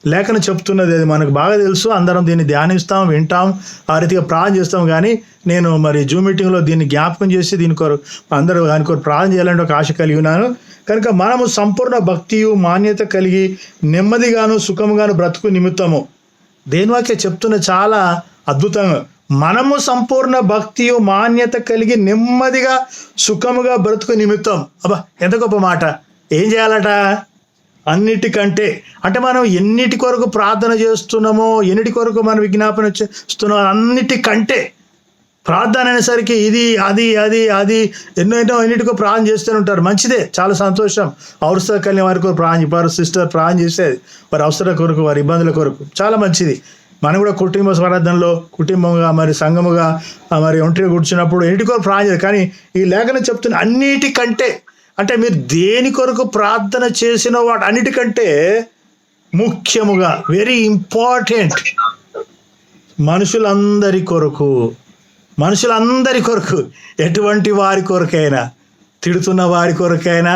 లేఖనం చెప్తున్నది. అది మనకు బాగా తెలుసు. అందరం దీన్ని ధ్యానిస్తాం, వింటాం, ఆ రీతిగా ప్రార్థన చేస్తాం. కానీ నేను మరి జూమ్ మీటింగ్లో దీన్ని జ్ఞాపకం చేసి దీని కొరకు అందరూ దాని కొరకు ప్రార్థన చేయాలంటే ఒక ఆశ కలిగి ఉన్నాను. కనుక మనము సంపూర్ణ భక్తియు మాన్యత కలిగి నెమ్మదిగాను సుఖముగాను బ్రతుకు నిమిత్తము, దేని వాక్య చెప్తున్న చాలా అద్భుతంగా, మనము సంపూర్ణ భక్తియు మాన్యత కలిగి నెమ్మదిగా సుఖముగా బ్రతుకు నిమిత్తం. అబ్బా, ఎంత గొప్ప మాట. ఏం చేయాలట? అన్నిటికంటే, అంటే మనం ఎన్నిటి కొరకు ప్రార్థన చేస్తున్నామో, ఎన్నిటి కొరకు మనం విజ్ఞాపన చేస్తున్నామో అన్నిటికంటే ప్రార్థన అనేసరికి ఇది అది అది అది ఎన్నో ఎన్నిటికో ప్రార్థన చేస్తూనే ఉంటారు. మంచిదే, చాలా సంతోషం. అవసర కలిగిన వారి కొరకు ప్రార్థన, వారి సిస్టర్ ప్రార్థన చేసేది వారి అవసరాల కొరకు, వారి ఇబ్బందుల కొరకు, చాలా మంచిది. మనం కూడా కుటుంబ స్వార్థంలో కుటుంబంగా మరి సంఘముగా మరి ఒంటరిగా కూర్చున్నప్పుడు ఎన్నిటి కొరకు ప్రార్థన చేయాలి. కానీ ఈ లేఖనం చెప్తున్న అన్నిటికంటే, అంటే మీరు దేని కొరకు ప్రార్థన చేసిన వాటి అన్నిటికంటే ముఖ్యముగా, వెరీ ఇంపార్టెంట్, మనుషులందరి కొరకు, మనుషులందరి కొరకు, ఎటువంటి వారి కొరకైనా, తిడుతున్న వారి కొరకైనా,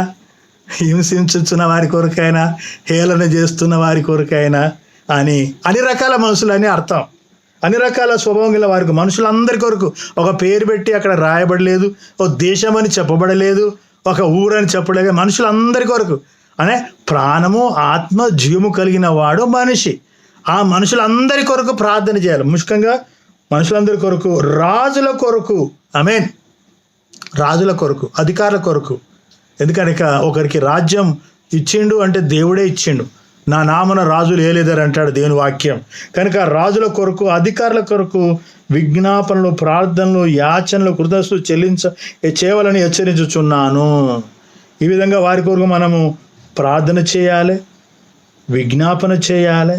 హింసించుతున్న వారి కొరకైనా, హేళన చేస్తున్న వారి కొరకైనా అని అన్ని రకాల మనుషులని అర్థం. అన్ని రకాల స్వభావం గల వారికి, మనుషులందరి కొరకు. ఒక పేరు పెట్టి అక్కడ రాయబడలేదు, ఒక దేశం అని చెప్పబడలేదు, ఒక ఊరని చెప్పలేదు. మనుషులందరి కొరకు అనే ప్రాణము ఆత్మ జీవము కలిగిన వాడు మనిషి. ఆ మనుషులందరి కొరకు ప్రార్థన చేయాలి. ముఖ్యంగా మనుషులందరి కొరకు, రాజుల కొరకు, ఆమేన్, రాజుల కొరకు, అధికారుల కొరకు. ఎందుకనక ఒకరికి రాజ్యం ఇచ్చిండు అంటే దేవుడే ఇచ్చిండు. నా నామన రాజులు ఏలేదారు అంటాడు దేవుని వాక్యం. కనుక రాజుల కొరకు, అధికారుల కొరకు విజ్ఞాపనలు, ప్రార్థనలు, యాచనలు, కృతజ్ఞతలు చేయవాలని హెచ్చరించుచున్నాను. ఈ విధంగా వారి కొరకు మనము ప్రార్థన చేయాలి, విజ్ఞాపన చేయాలి,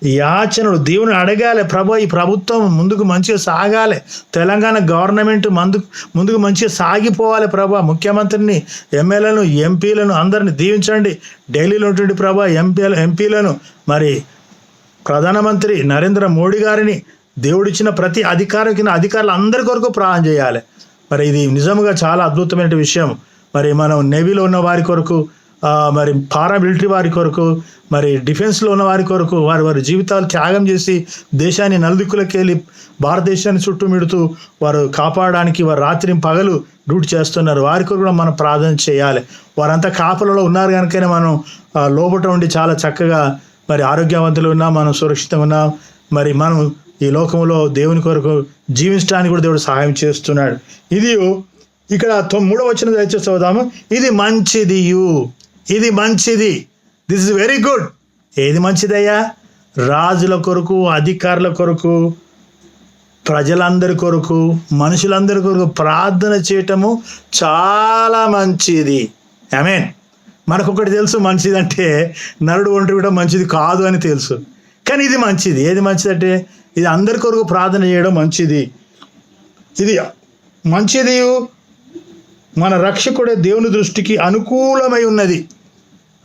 యాచనలు దేవుని అడగాలి. ప్రభు, ఈ ప్రభుత్వం ముందుకు మంచిగా సాగాలి, తెలంగాణ గవర్నమెంట్ ముందుకు మంచిగా సాగిపోవాలి ప్రభు. ముఖ్యమంత్రిని, ఎమ్మెల్యేలను, ఎంపీలను అందరిని దీవించండి. ఢిల్లీలో ఉన్నటువంటి ప్రభు ఎంపీలను, మరి ప్రధానమంత్రి నరేంద్ర మోడీ గారిని, దేవుడిచ్చిన ప్రతి అధికారులు అందరి కొరకు ప్రార్థన చేయాలి. మరి ఇది నిజంగా చాలా అద్భుతమైన విషయం. మరి మనం నేవీలో ఉన్న వారి కొరకు, మరి పారామిలిటరీ వారి కొరకు, మరి డిఫెన్స్లో ఉన్న వారి కొరకు, వారి జీవితాలు త్యాగం చేసి దేశాన్ని నలుదిక్కులకి వెళ్ళి భారతదేశాన్ని చుట్టుమిడుతూ వారు కాపాడడానికి వారు రాత్రి పగలు డ్యూటీ చేస్తున్నారు. వారి కొరకు కూడా మనం ప్రార్థన చేయాలి. వారంతా కాపలలో ఉన్నారు కనుకనే మనం లోపట ఉండి చాలా చక్కగా మరి ఆరోగ్యవంతులు ఉన్నాం, మనం సురక్షితంగా ఉన్నాం. మరి మనం ఈ లోకంలో దేవుని కొరకు జీవించడానికి కూడా దేవుడు సహాయం చేస్తున్నాడు. ఇది ఇక్కడ 3వ వచనం దయచేసి చదువుదాము. ఇది మంచిదియు, ఇది మంచిది, దిస్ ఇస్ వెరీ గుడ్. ఏది మంచిదయ్యా? రాజుల కొరకు, అధికారుల కొరకు, ప్రజలందరి కొరకు, మనుషులందరి కొరకు ప్రార్థన చేయటము చాలా మంచిది. ఆమేన్. మనకొకటి తెలుసు, మంచిదంటే నరుడు ఒంటరి కూడా మంచిది కాదు అని తెలుసు. కానీ ఇది మంచిది. ఏది మంచిదంటే ఇది అందరి కొరకు ప్రార్థన చేయడం మంచిది. ఇది మంచిది, మన రక్షకుడే దేవుని దృష్టికి అనుకూలమై ఉన్నది.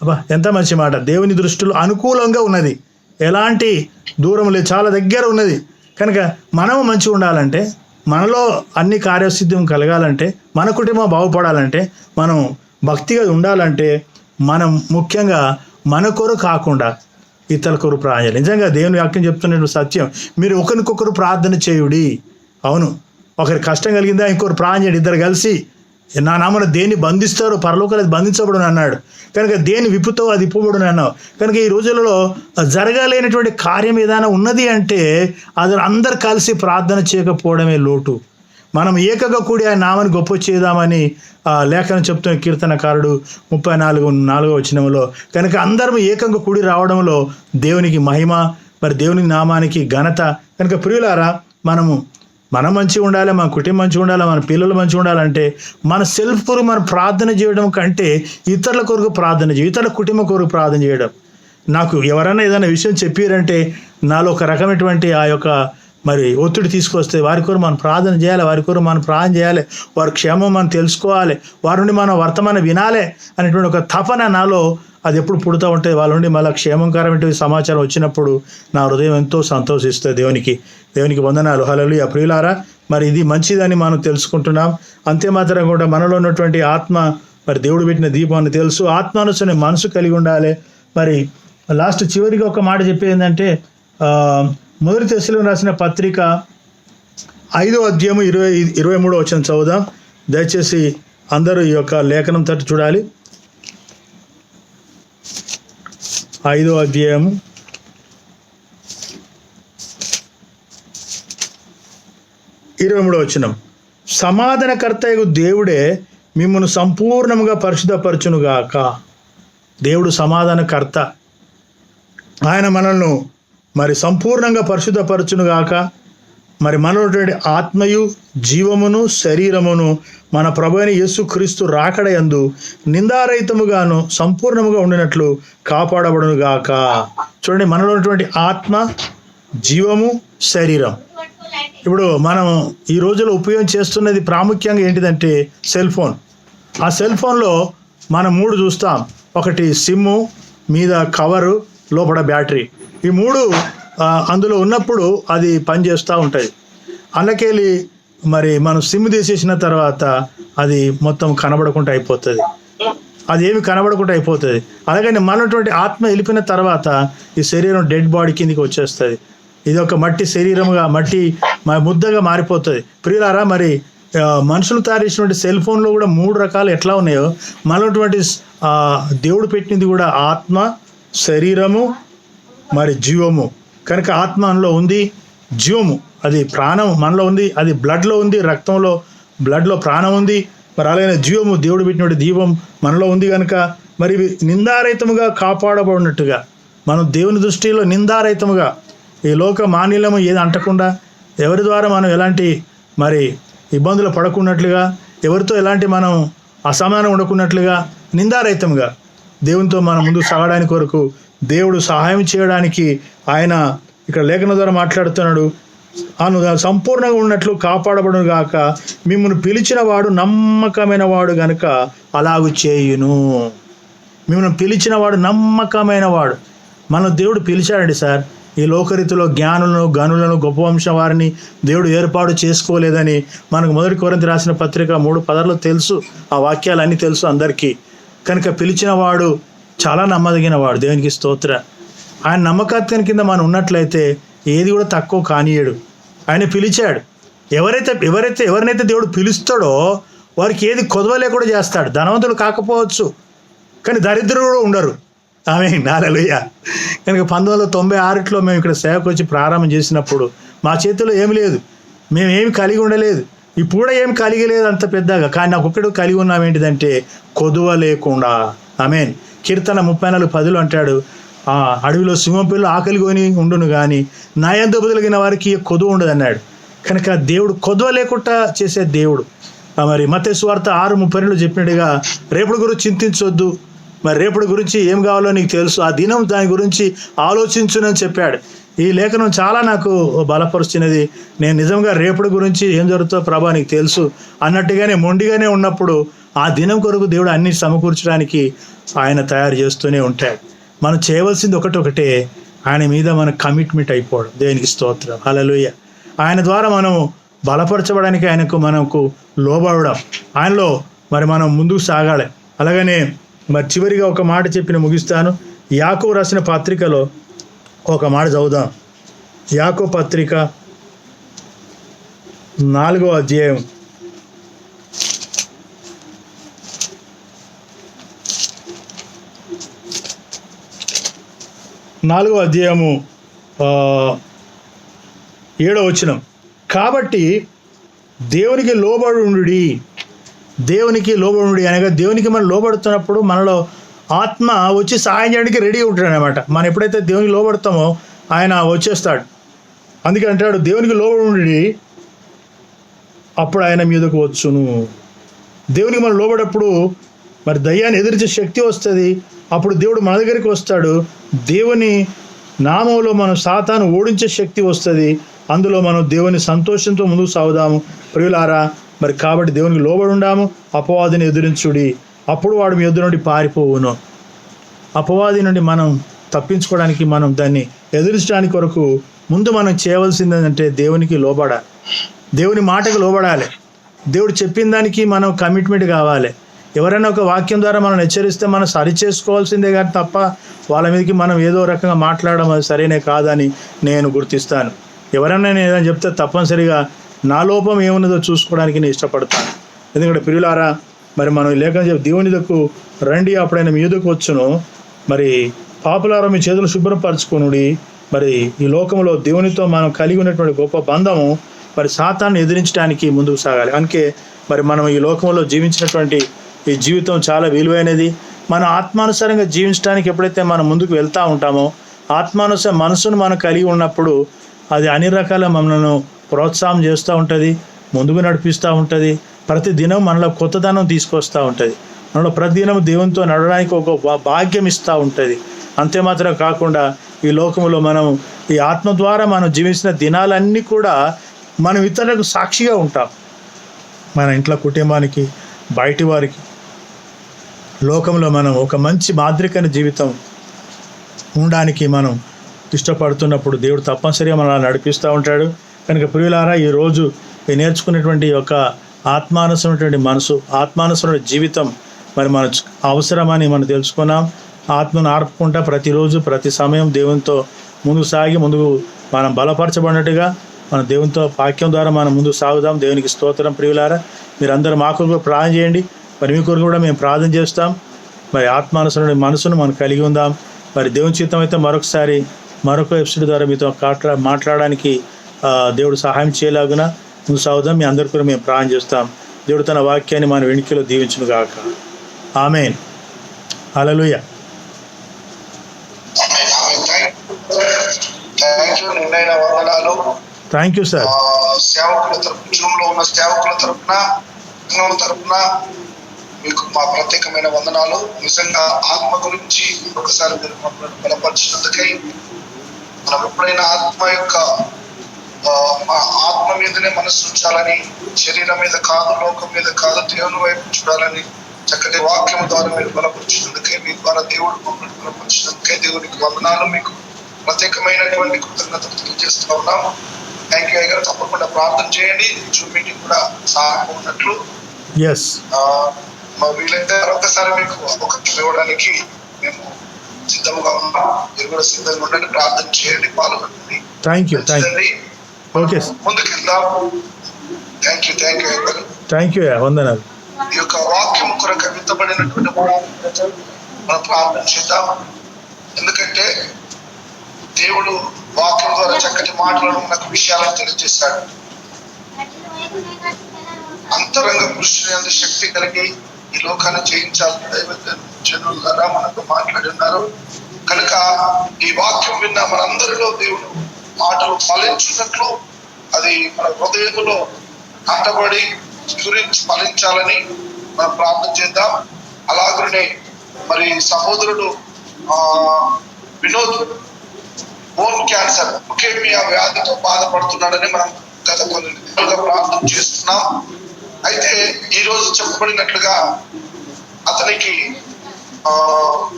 అబ్బా, ఎంత మంచి మాట. దేవుని దృష్టిలో అనుకూలంగా ఉన్నది, ఎలాంటి దూరం లేదు, చాలా దగ్గర ఉన్నది. కనుక మనము మంచిగా ఉండాలంటే, మనలో అన్ని కార్యసిద్ధం కలగాలంటే, మన కుటుంబం బాగుపడాలంటే, మనం భక్తిగా ఉండాలంటే మనం ముఖ్యంగా మన కొరకు కాకుండా ఇతరుల కొరకు ప్రార్థన చేయాలి. నిజంగా దేవుని వాక్యం చెప్తున్న సత్యం. మీరు ఒకరికొకరు ప్రార్థన చేయుడి. అవును, ఒకరి కష్టం కలిగిందా ఇంకొకరు ప్రార్థన చేయండి. ఇద్దరు కలిసి నా నామన దేన్ని బంధిస్తారో పరలోకాలు అది బంధించబడును అన్నాడు. కనుక దేన్ని విప్పుతావో అది ఇప్పబడును అన్నావు. కనుక ఈ రోజులలో జరగలేనటువంటి కార్యం ఏదైనా ఉన్నది అంటే అది అందరు కలిసి ప్రార్థన చేయకపోవడమే లోటు. మనం ఏకగా కూడి ఆయన నామాన్ని గొప్ప చేద్దామని లేఖనం చెప్తున్న కీర్తనకారుడు 34:4 వచనంలో. కనుక అందరం ఏకంగా కూడి రావడంలో దేవునికి మహిమ, మరి దేవునికి నామానికి ఘనత. కనుక ప్రియులారా, మనం మంచిగా ఉండాలి, మన కుటుంబం మంచిగా ఉండాలి, మన పిల్లలు మంచిగా ఉండాలంటే మన సెల్ఫ్ కొరకు మనం ప్రార్థన చేయడం కంటే ఇతరుల కొరకు ప్రార్థన చేయడం, ఇతరుల కుటుంబం కొరకు ప్రార్థన చేయడం. నాకు ఎవరైనా ఏదైనా విషయం చెప్పారంటే నాలో ఒక రకమైనటువంటి ఆ యొక్క మరి ఒత్తిడి తీసుకొస్తే వారి కొరకు మనం ప్రార్థన చేయాలి, వారి కొరకు మనం ప్రార్థన చేయాలి, వారి క్షేమం మనం తెలుసుకోవాలి, వారి నుండి మనం వర్తమానం వినాలి అనేటువంటి ఒక తపన నాలో అది ఎప్పుడు పుడుతూ ఉంటుంది. వాళ్ళ నుండి మళ్ళీ క్షేమకరమైన సమాచారం వచ్చినప్పుడు నా హృదయం ఎంతో సంతోషిస్తుంది. దేవునికి వందనాలు. హల్లెలూయా. ప్రియులారా, మరి ఇది మంచిదని మనం తెలుసుకుంటున్నాం. అంతే మాత్రం కూడా మనలో ఉన్నటువంటి ఆత్మ మరి దేవుడు పెట్టిన దీపం అని తెలుసు. ఆత్మానుసరణ మనసు కలిగి ఉండాలి. మరి లాస్ట్ చివరిగా ఒక మాట చెప్పేది ఏంటంటే, మొదటి తెస్సలోనికీయులకు రాసిన పత్రిక 5వ అధ్యాయం 23వ వచనం చదువుదాం. దయచేసి అందరూ ఈ యొక్క లేఖనం తట్టు చూడాలి. 5వ అధ్యాయం 23వ వచనం. సమాధానకర్తయగు దేవుడే మిమ్మల్ని సంపూర్ణంగా పరిశుద్ధపరచునుగాక. దేవుడు సమాధానకర్త. ఆయన మనల్ని మరి సంపూర్ణంగా పరిశుద్ధపరచునుగాక. మరి మనలోటువంటి ఆత్మయు జీవమును శరీరమును మన ప్రభువైన యేసుక్రీస్తు రాకడయందు నిందారహితముగాను సంపూర్ణముగా ఉండినట్లు కాపాడబడునుగాక. చూడండి, మనలో ఉన్నటువంటి ఆత్మ, జీవము, శరీరం. ఇప్పుడు మనం ఈ రోజులో ఉపయోగం చేస్తున్నది ప్రాముఖ్యంగా ఏంటిదంటే సెల్ ఫోన్. ఆ సెల్ ఫోన్లో మనం 3 చూస్తాం. ఒకటి సిమ్ము, మీద కవరు, లోపల బ్యాటరీ. ఈ 3 అందులో ఉన్నప్పుడు అది పనిచేస్తూ ఉంటుంది. అందుకెళ్ళి మరి మనం సిమ్ తీసేసిన తర్వాత అది మొత్తం కనబడకుండా అయిపోతుంది. అది ఏమి కనబడకుండా అయిపోతుంది. అలాగని మనటువంటి ఆత్మ వెళ్ళిపోయిన తర్వాత ఈ శరీరం డెడ్ బాడీ కిందికి వచ్చేస్తుంది. ఇది ఒక మట్టి శరీరముగా, మట్టి ముద్దగా మారిపోతుంది. ప్రియులారా, మరి మనుషులు తయారు చేసినటువంటి సెల్ ఫోన్లో కూడా 3 రకాలు ఎట్లా ఉన్నాయో మనటువంటి దేవుడు పెట్టినది కూడా ఆత్మ, శరీరము, మరి జీవము. కనుక ఆత్మ మనలో ఉంది, జీవము అది ప్రాణం మనలో ఉంది, అది బ్లడ్లో ఉంది, బ్లడ్లో ప్రాణం ఉంది. మరి అలాగే జీవము దేవుడు పెట్టినటువంటి దీపం మనలో ఉంది. కనుక మరి నిందారహితముగా కాపాడబడినట్టుగా మనం దేవుని దృష్టిలో నిందారహితముగా ఈ లోక మాన్యులము ఏది అంటకుండా, ఎవరి ద్వారా మనం ఎలాంటి మరి ఇబ్బందులు పడకున్నట్లుగా, ఎవరితో ఎలాంటి మనం అసమానం ఉండకున్నట్లుగా నిందారహితంగా దేవునితో మనం ముందుకు సాగడానికి కొరకు దేవుడు సహాయం చేయడానికి ఆయన ఇక్కడ లేఖనం ద్వారా మాట్లాడుతున్నాడు. సంపూర్ణంగా ఉన్నట్లు కాపాడబడును గాక. మిమ్మల్ని పిలిచిన వాడు నమ్మకమైన వాడు గనుక అలాగు చేయును. మిమ్మల్ని పిలిచిన వాడు నమ్మకమైన వాడు. మన దేవుడు పిలిచాడండి సార్. ఈ లోకరీతిలో జ్ఞానులను, గనులను, గొప్ప వంశం వారిని దేవుడు ఏర్పాటు చేసుకోలేదని మనకు 1 కొరింథీ రాసిన పత్రిక 3:10 తెలుసు. ఆ వాక్యాలన్నీ తెలుసు అందరికీ. కనుక పిలిచిన వాడు చాలా నమ్మదగిన వాడు. దేవునికి స్తోత్ర. ఆయన నమ్మకత్వం కింద మనం ఉన్నట్లయితే ఏది కూడా తక్కువ కానియడు. ఆయన పిలిచాడు. ఎవరినైతే దేవుడు పిలుస్తాడో వారికి ఏది కొదవలేకుండా చేస్తాడు. ధనవంతులు కాకపోవచ్చు, కానీ దరిద్రులు కూడా ఉండరు. ఆమేన్, హల్లెలూయా. కనుక 1996లో మేము ఇక్కడ సేవకు వచ్చి ప్రారంభం చేసినప్పుడు మా చేతిలో ఏమి లేదు, మేమేమి కలిగి ఉండలేదు, ఇప్పుడు కూడా ఏం కలిగి లేదు అంత పెద్దగా. కానీ నాకు ఒక్కడు కలిగి ఉన్నాం ఏంటిదంటే కొదువ లేకుండా. ఆమేన్. కీర్తన 34:10 అంటాడు, అడవిలో సింహం పిల్లలు ఆకలి కొని ఉండును కానీ నా యందు బదులగిన వారికి కొదువ ఉండదు అన్నాడు. కనుక దేవుడు కొదువ లేకుండా చేసే దేవుడు. మరి మత్తయి సువార్త 6:32 చెప్పినట్టుగా రేపటి గురించి చింతించొద్దు, మరి రేపటి గురించి ఏం కావాలో నీకు తెలుసు, ఆ దినం దాని గురించి ఆలోచించునని చెప్పాడు. ఈ లేఖనం చాలా నాకు బలపరుస్తున్నది. నేను నిజంగా రేపటి గురించి ఏం జరుగుతుందో ప్రభా నీకు తెలుసు అన్నట్టుగానే మొండిగానే ఉన్నప్పుడు ఆ దినం కొరకు దేవుడు అన్ని సమకూర్చడానికి ఆయన తయారు చేస్తూనే ఉంటాడు. మనం చేయవలసింది ఒకటే, ఆయన మీద మన కమిట్మెంట్ అయిపోవడం. దేవునికి స్తోత్రం, హల్లెలూయా. ఆయన ద్వారా మనం బలపరచబడానికి, మనకు లోబడడం, ఆయనలో మరి మనం ముందుకు సాగాలి. అలాగనే మరి చివరిగా ఒక మాట చెప్పి ముగిస్తాను. యాకోబు రాసిన పత్రికలో ఒక మాట చదువుదాం. యాకోబు పత్రిక 4వ అధ్యాయం 7వ వచనం. కాబట్టి దేవునికి లోబడుడి, దేవునికి లోబడుడి అనగా దేవునికి మనం లోబడుతున్నప్పుడు మనలో ఆత్మ వచ్చి సహాయం చేయడానికి రెడీ ఉంటాడు అనమాట. మనం ఎప్పుడైతే దేవునికి లోబడతామో ఆయన వచ్చేస్తాడు. అందుకే అంటాడు దేవునికి లోబడుడి, అప్పుడు ఆయన మీదకు వచ్చును. దేవునికి మనం లోబడప్పుడు మరి దయ్యాన్ని ఎదిరించే శక్తి వస్తుంది. అప్పుడు దేవుడు మన దగ్గరికి వస్తాడు. దేవుని నామంలో మనం సాతాను ఓడించే శక్తి వస్తుంది. అందులో మనం దేవుని సంతోషంతో ముందుకు సాగుదాము ప్రియులారా. మరి కాబట్టి దేవునికి లోబడి ఉండాము. అపవాదిని ఎదిరించుడి, అప్పుడు వాడు మీ ఎదురు నుండి పారిపోవును. అపవాది నుండి మనం తప్పించుకోవడానికి, మనం దాన్ని ఎదిరించడానికి కొరకు ముందు మనం చేయవలసింది ఏంటంటే దేవునికి లోబడాలి, దేవుని మాటకు లోబడాలి, దేవుడు చెప్పిన దానికి మనం కమిట్మెంట్ కావాలి. ఎవరైనా ఒక వాక్యం ద్వారా మనం హెచ్చరిస్తే మనం సరి చేసుకోవాల్సిందే కానీ తప్ప వాళ్ళ మీదకి మనం ఏదో రకంగా మాట్లాడడం అది సరైనే కాదని నేను గుర్తిస్తాను. ఎవరైనా నేను ఏదైనా చెప్తే తప్పనిసరిగా నా లోపం ఏమున్నదో చూసుకోవడానికి నేను ఇష్టపడతాను. ఎందుకంటే ప్రియులారా, మరి మనం లేఖనం చెప్పి దేవుని దగ్గరకు రండి, అప్పుడైనా మీ ఎదుకు వచ్చును. మరి పాపులారా మీ చేతులు శుభ్రపరచుకొనుడి. మరి ఈ లోకంలో దేవునితో మనం కలిగి ఉన్నటువంటి గొప్ప బంధము మరి సాతాన్ని ఎదిరించడానికి ముందుకు సాగాలి. అందుకే మరి మనం ఈ లోకంలో జీవించినటువంటి ఈ జీవితం చాలా విలువైనది. మన ఆత్మానుసారంగా జీవించడానికి ఎప్పుడైతే మనం ముందుకు వెళ్తూ ఉంటామో, ఆత్మానుసార మనసును మనం కలిగి ఉన్నప్పుడు అది అన్ని రకాల మనను ప్రోత్సాహం చేస్తూ ఉంటుంది, ముందుకు నడిపిస్తూ ఉంటుంది. ప్రతి దినం మనలో కొత్తదనం తీసుకొస్తూ ఉంటుంది. మనలో ప్రతిదినం దేవునితో నడవడానికి ఒక భాగ్యం ఇస్తూ ఉంటుంది. అంతే మాత్రం కాకుండా ఈ లోకంలో మనం ఈ ఆత్మ ద్వారా మనం జీవించిన దినాలన్నీ కూడా మనం ఇతరులకు సాక్షిగా ఉంటాం. మన ఇంట్లో కుటుంబానికి, బయటి వారికి, లోకంలో మనం ఒక మంచి మాదిరికైన జీవితం ఉండడానికి మనం ఇష్టపడుతున్నప్పుడు దేవుడు తప్పనిసరిగా మనల్ని నడిపిస్తూ ఉంటాడు. కనుక ప్రియులారా, ఈరోజు నేర్చుకునేటువంటి ఒక ఆత్మానుసమైనటువంటి మనసు, ఆత్మానుసమైన జీవితం మరి మన అవసరమని మనం తెలుసుకున్నాం. ఆత్మను ఆర్పుకుంటా ప్రతిరోజు ప్రతి సమయం దేవునితో ముందుకు సాగి ముందుకు మనం బలపరచబడినట్టుగా మన దేవునితో వాక్యం ద్వారా మనం ముందుకు సాగుదాం. దేవునికి స్తోత్రం. ప్రియులారా, మీరందరూ మా కొరకు ప్రార్థన చేయండి. మరి మీ కొరకు కూడా మేము ప్రార్థన చేస్తాం. మరి ఆత్మానుసరణ మనసును మనం కలిగి ఉందాం. మరి దేవుని చిత్తం అయితే మరొక ఎపిసోడ్ ద్వారా మీతో మాట్లాడడానికి దేవుడు సహాయం చేయలాగున ముందు సాగుదాం. మీ అందరి కూడా మేము ప్రార్థన చేస్తాం. దేవుడు తన వాక్యాన్ని మన వెనుకలో దీవించును గాక. ఆమేన్. హల్లెలూయా. Thank you sir. సేవకుల తరపున ఉన్న సేవకుల తరపున మీకు మా ప్రత్యేకమైన వందనాలు. నిజంగా ఆత్మ గురించి ఒకసారి మీరు మమ్మల్ని బలపరిచినందుకై, మనం ఎప్పుడైనా ఆత్మ మీదనే మనసు ఉంచాలని, శరీరం మీద కాదు, లోకం మీద కాదు, దేవుని వైపు చూడాలని చక్కటి వాక్యం ద్వారా మీరు బలపరిచినందుకే, మీ ద్వారా దేవుడు మమ్మల్ని బలపరిచినందుకే దేవునికి వందనాలు. మీకు ప్రత్యేకమైనటువంటి కృతజ్ఞతలు తెలియజేస్తూ ఉన్నాము. థ్యాంక్ యూ అయ్యారు. తప్పకుండా ప్రార్థన చేయండి. జూమ్ మీటింగ్ కూడా సహాయం ఉన్నట్లు. వీలైతే మరొకసారి మీకు అవకాశం ఇవ్వడానికి మేము సిద్ధంగా ఉన్నాం. మీరు కూడా సిద్ధంగా ఉండండి, ప్రార్థన చేయండి, పాల్గొనండి. ముందుకెళ్దాం. థ్యాంక్ యూ వందనాలు. ఈ యొక్క వాక్యం కొరకు విత్తబడినటువంటి మనం ప్రార్థన చేద్దాం. ఎందుకంటే దేవుడు వాక్యం ద్వారా చక్కటి మాటలను మనకు విషయాలను తెలియజేశాడు. అంతరంగ పురుషుని శక్తి కలిగి ఈ లోకాన్ని జయించాలి దైవ జనుల ద్వారా మనతో మాట్లాడి ఉన్నారు. కనుక ఈ వాక్యం విన్న మనందరిలో దేవుడు మాటలు ఫలించినట్లు అది మన హృదయంలో నాటబడి గురించి ఫలించాలని మనం ప్రార్థన చేద్దాం. అలాగనే మరి సహోదరుడు వినోద్ బోన్ క్యాన్సర్, లుకేమియా వ్యాధితో బాధపడుతున్నాడని మనం గత కొన్ని నెలలుగా ప్రార్థన చేస్తున్నాం. అయితే ఈ రోజు చెప్పబడినట్లుగా అతనికి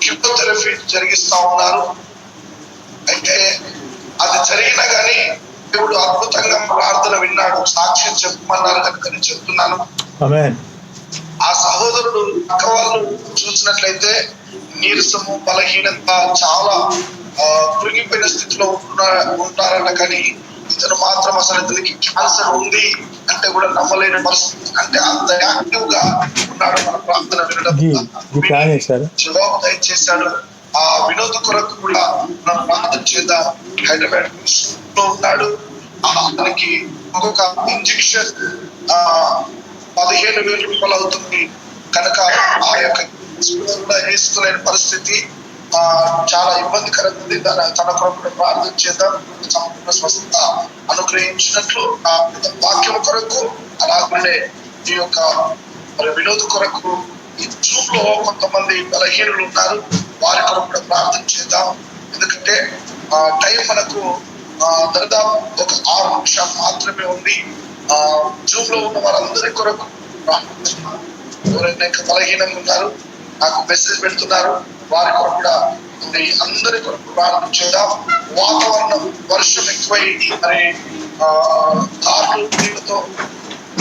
కీమోథెరపీ జరిగిస్తా ఉన్నారు. అయితే అది జరిగినా కానీ దేవుడు అద్భుతంగా ప్రార్థన విన్నాడు. సాక్ష్యం చెప్పమన్నారు కనుక నేను చెప్తున్నాను. ఆ సహోదరుడు అక్క వాళ్ళు చూసినట్లయితే నీరసము, బలహీనత, చాలా కృంగిపోయిన స్థితిలో ఉంటారట. కానీ ఇతను మాత్రం అసలు ఇతనికి క్యాన్సర్ ఉంది అంటే కూడా నమ్మలేని పరిస్థితి. అంటే అంత యాక్టివ్ గా ఉన్నాడు. మన ప్రార్థన వినడం జవాబు దయచేశాడు. ఆ వినోద్ కొరకు కూడా మనం ప్రార్థన చేద్దాం. హైదరాబాద్ లో ఉన్నాడు. అతనికి ఒక్కొక్క ఇంజెక్షన్ 15,000 రూపాయలు అవుతుంది కనుక ఆ యొక్క కూడా వేసుకోలేని పరిస్థితి, చాలా ఇబ్బందికరంగా ఉంది. తన కొరకు ప్రార్థన చేద్దాం. సంపూర్ణ స్వస్థత అనుగ్రహించినట్లు ఆ వాక్యం కొరకు, అలాగే ఈ యొక్క మరి వినోద్ కొరకు ఈ జూమ్ లో కొంతమంది బలహీనులు ఉన్నారు, వారి కొరకు కూడా ప్రార్థన చేద్దాం. ఎందుకంటే టైం మనకు దాదాపు ఒక 6 నిమిషాలు మాత్రమే ఉంది. జూమ్ లో ఉన్న వారందరి కొరకు ప్రార్థన. ఎవరైనా ఇంకా బలహీనంగా ఉన్నారు, నాకు మెసేజ్ పెడుతున్నారు, వారి కొరకు కూడా అందరి కొరకు ప్రార్థన చేద్దాం. వాతావరణం వర్షం ఎక్కువై మరి కార్లు నీళ్ళతో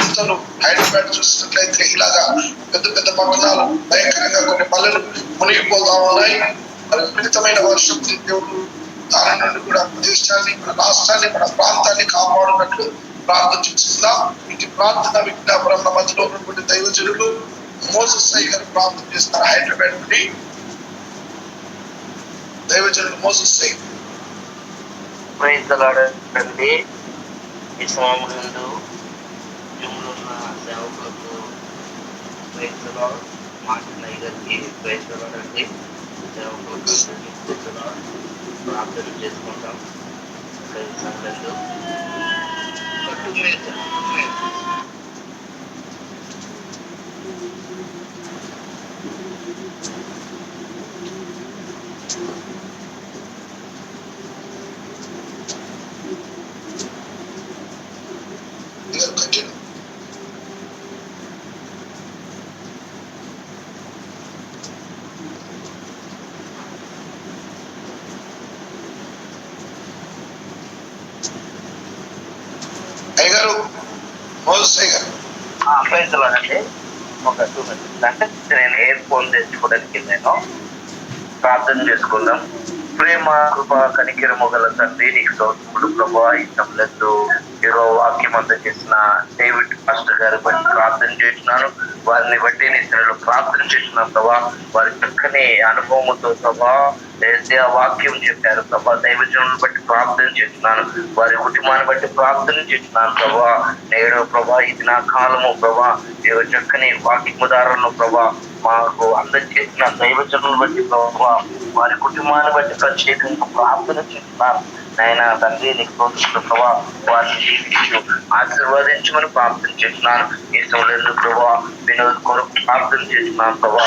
ఇతను హైదరాబాద్ చూసినట్లయితే ఇలాగా పెద్ద పెద్ద పట్టణాలు భయంకరంగా కొన్ని పల్లెలు మునిగిపోతా ఉన్నాయి. మరి విపరీతమైన వర్షం దేవుడు దాని నుండి కూడా దేశాన్ని, మన రాష్ట్రాన్ని, మన ప్రాంతాన్ని కాపాడున్నట్లు ప్రార్థన చేసుకుందాం. ఇంటి ప్రార్థన విజ్ఞాపన మధ్యలో ఉన్నటువంటి దైవజనులు మోసెస్ గారు ప్రార్థన చేస్తారు. హైదరాబాద్ నుండి దైవజనులు మోసెస్ ప్రైజ్లాడండి. ఈ సమయంలో జూమ్లో ఉన్న సేవకులకు ప్రైజ్లో మాట్లాడిన గారికి ప్రైజ్లాడండి. సేవకులకు ప్రార్థన చేసుకుంటాం. సంఘంలో అయ్యగారు మోసెస్ గారు ప్రైజ్లాడండి. ఒక 2 minutes అంటే నేను ఇయర్ ఫోన్ తెచ్చుకోవడానికి నేను ప్రార్థన చేసుకుందాం. ప్రేమ, కృప, కనికరము గల తండ్రి, నీకు స్తోత్రములు ప్రభా. ఈ సమయంలో ఈరో వాక్యం అంతా చేసిన డేవిడ్ పాస్టర్ గారి బట్టి ప్రార్థన చేస్తున్నాను. వారిని బట్టి నీ స్థితిలో ప్రార్థన చేస్తున్నాను ప్రభా. వారి చక్కని అనుభవంతో ప్రభా వాక్యం చెప్పారు ప్రభా. దైవజనులను బట్టి ప్రార్థన చేస్తున్నాను. వారి కుటుంబాన్ని బట్టి ప్రార్థన చేస్తున్నాను ప్రభా. నేడు ప్రభా ఇది నా కాలము ప్రభా. చక్కని వాక్యముదారులను ప్రభా మాకు అందజేసిన దైవజనులను బట్టి ప్రభా, వారి కుటుంబాన్ని బట్టి ప్రత్యేకంగా ప్రార్థన చేస్తున్నాను. నాయన తండ్రి, నీకు స్తోత్రములు ప్రభా. వారిని ఆశీర్వదించమని ప్రార్థన చేస్తున్నాను. ఈ సమయంలో ప్రభా వినోద్ కొరకు ప్రార్థన చేస్తున్నాను ప్రభా.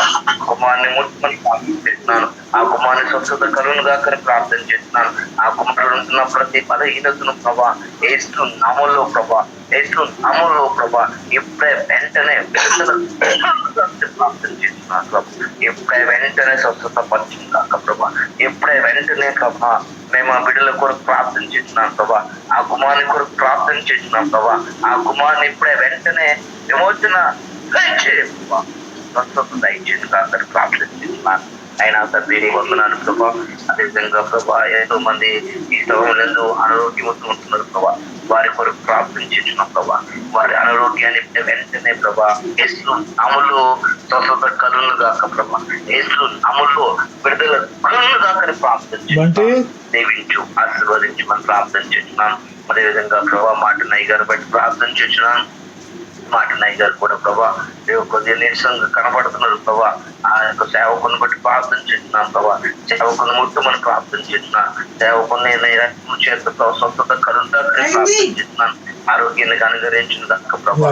కుమారుని ముట్టుమని ప్రార్థన చేస్తున్నాను. ఆ కుమారుని స్వస్థత కలుగునుగా ప్రార్థన చేస్తున్నాను. ఆ కుమారుడు ఉంటున్న ప్రతి బలహీనతను ప్రభా ఏస్తు నామములో ప్రభా, ఏస్తు నామములో ప్రభా ఇప్పుడే వెంటనే ప్రార్థన చేస్తున్నాను ప్రభా. ఇప్పుడే వెంటనే స్వస్థత పరిచింది కాక ప్రభా. ఇప్పుడే వెంటనే ప్రభా మేము ఆ బిడ్డల కొరకు ప్రార్థన చేస్తున్నాం ప్రభా. ఆ కుమారుని కొరకు ప్రార్థన చేస్తున్నాం ప్రభా. ఆ కుమారుని ఇప్పుడే వెంటనే విమోచన దయచేయండి ప్రభా. స్వస్థత దయచేయండి కాక ప్రార్థన చేస్తున్నాను. అయినా తండ్రి వందనాలు ప్రభా. అదేవిధంగా ప్రభా ఎంతో మంది ఈ స్థలంలో అనారోగ్యంతో ఉంటున్నారు ప్రభా. వారి కొరకు ప్రార్థన చేస్తున్నాం ప్రభా. వారి అనారోగ్యాన్ని వెంటనే ప్రభా యేసు నామములో స్వస్థత కలుగును గాక ప్రభా. యేసు నామములో విడుదల కలుగును గాక ప్రార్థన చేస్తున్నాం. దీవించు, ఆశీర్వదించమని ప్రార్థన చేస్తున్నాను. అదేవిధంగా ప్రభా మాటనయ్య గారు బట్టి ప్రార్థన చేస్తున్నాను. మాటనయ్య గారు కూడా ప్రభా కొద్దిగా నీరసంగా కనబడుతున్నారు ప్రభా. ఆ యొక్క సేవకుని బట్టి ప్రార్థన చేస్తున్నాను ప్రభా. సేవకుని ముట్టుమని ప్రార్థన చేస్తున్నాను. సేవకుని చేత స్వస్థత కలుగుతా ప్రార్థన చేస్తున్నాను. ఆరోగ్యాన్ని అనుగ్రహించిన దాకా ప్రభా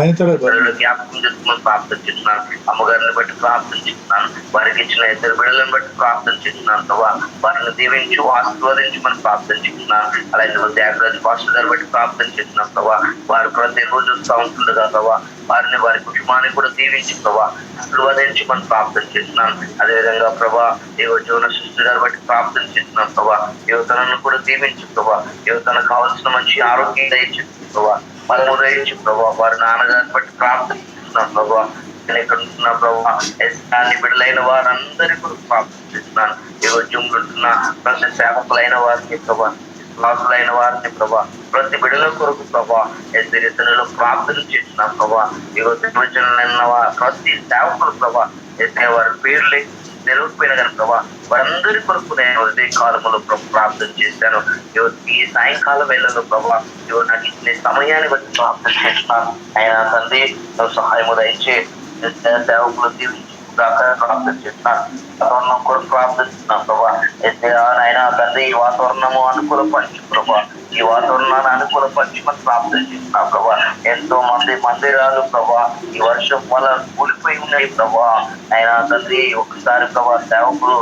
జ్ఞాపకం చేసుకుని ప్రార్థన చేస్తున్నాను. అమ్మగారిని బట్టి ప్రార్థన చేస్తున్నాను. వారికి ఇచ్చిన 2 బిడ్డలను బట్టి ప్రార్థన చేస్తున్నాను ప్రభా. వారిని దీవించు, ఆశీర్వదించమని ప్రార్థన చేస్తున్నాను. అలాగే త్యాగరాజు పాస్టర్ గారు బట్టి ప్రార్థన చేస్తున్నాను ప్రభా. వారు ప్రతిరోజు చూస్తూ ఉంటుండగా ప్రభా వారిని, వారి కుటుంబాన్ని కూడా దీవించి ప్రభా ఆశీర్వదించమని ప్రార్థన చేస్తున్నాను. అదేవిధంగా ప్రభా జీవన సృష్టి గారు బట్టి ప్రార్థన చేస్తున్నాను ప్రభా. యువతలను కూడా దీవించు ప్రభా. యువతను కావాల్సిన మంచి ఆరోగ్యం దయచేసి ప్రభా, బలము దయచి ప్రభా. వారి నాన్నగారిని బట్టి ప్రార్థన చేస్తున్నాను ప్రభా. ఇక్కడ ఉంటున్న ప్రభా ఎస్ఆని బిడ్డలైన వారందరి కొరకు ప్రార్థన చేస్తున్నాను. ఈ ఉద్యమంలో ఉంటున్న ప్రతి సేవకులైన వారికి ప్రభా, విశ్వాసులైన వారిని ప్రభా, ప్రతి బిడ్డల కొరకు ప్రభా ఎస్ఐలో ప్రార్థన చేస్తున్నాను ప్రభా. ఈ రోజున ప్రతి సేవకులు ప్రభా ఎస్ఐ వారి పేర్లే తెలియకపోయినా కానీ ప్రభా వారందరి కొరకు నేను ఉదయ కాలంలో ప్రార్థన చేశాను. ఈ సాయంకాలం వేళలో ప్రభా నాకు ఇచ్చిన సమయాన్ని బట్టి ప్రార్థన చేస్తున్నాను. ఆయన తండ్రి సహాయం దయచే సేవకులు దీవించి ప్రార్థన చేస్తున్నాను. వాతావరణం కొరకు ప్రార్థిస్తున్నాను ప్రభా. ఆయన తండ్రి ఈ వాతావరణము అనుకూలపరచు ప్రభా, ఈ వాతావరణాన్ని అనుకూలపరచమని ప్రార్థన చేస్తున్నాం ప్రభా. ఎంతో మంది మందిరాలు ప్రభా ఈ వర్షం వల్ల కూలిపోయి ఉన్నాయి ప్రభా. ఆయన తండ్రి ఒకసారి ప్రభా సేవకులు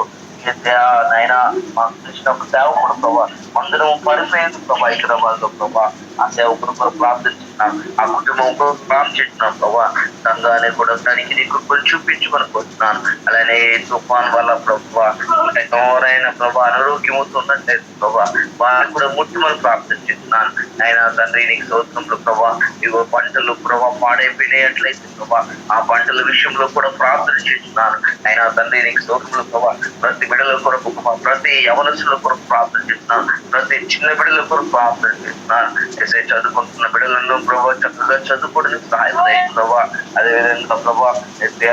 ఆయన మాకు తెలిసిన ఒక సేవకుడు ప్రభా మందిరం పడిపోయింది ప్రభా హైదరాబాద్ లో ప్రభా. ఆ సేవకుడు కూడా ప్రార్థిస్తున్నాం, ఆ కుటుంబం కూడా ప్రార్థిస్తున్నాం ప్రభా. సంఘాన్ని కూడా దానికి నీకు చూపించుకొని పోతున్నాను. అలానే తుఫాన్ వల్ల ప్రభా ఎవరైనా ప్రభా అనారోగ్యమవుతున్నట్లయితే ప్రభా వారిని కూడా ముట్టుమని ప్రార్థిస్తున్నాను. ఆయన తండ్రి నీకు స్తోత్రములు ప్రభా. ఇగో పంటలు ప్రభా పాడైపోయినట్లయితే ప్రభా ఆ పంటల విషయంలో కూడా ప్రార్థన చేస్తున్నాను. ఆయన తండ్రి నీకు స్తోత్రములు ప్రభా. ప్రతి బిడ్డల కొరకు ప్రతి యవనస్తుల కొరకు ప్రార్థన చేస్తున్నాను, ప్రతి చిన్న బిడ్డల కొరకు ప్రార్థన చేస్తున్నాను. ఎస్ఐ చదువుకుంటున్న బిడ్డలను ప్రభావ చక్కగా చదువుకోవడానికి సహాయం అయ్యింది ప్రభావ. అదేవిధంగా ప్రభావ ఎస్ఐ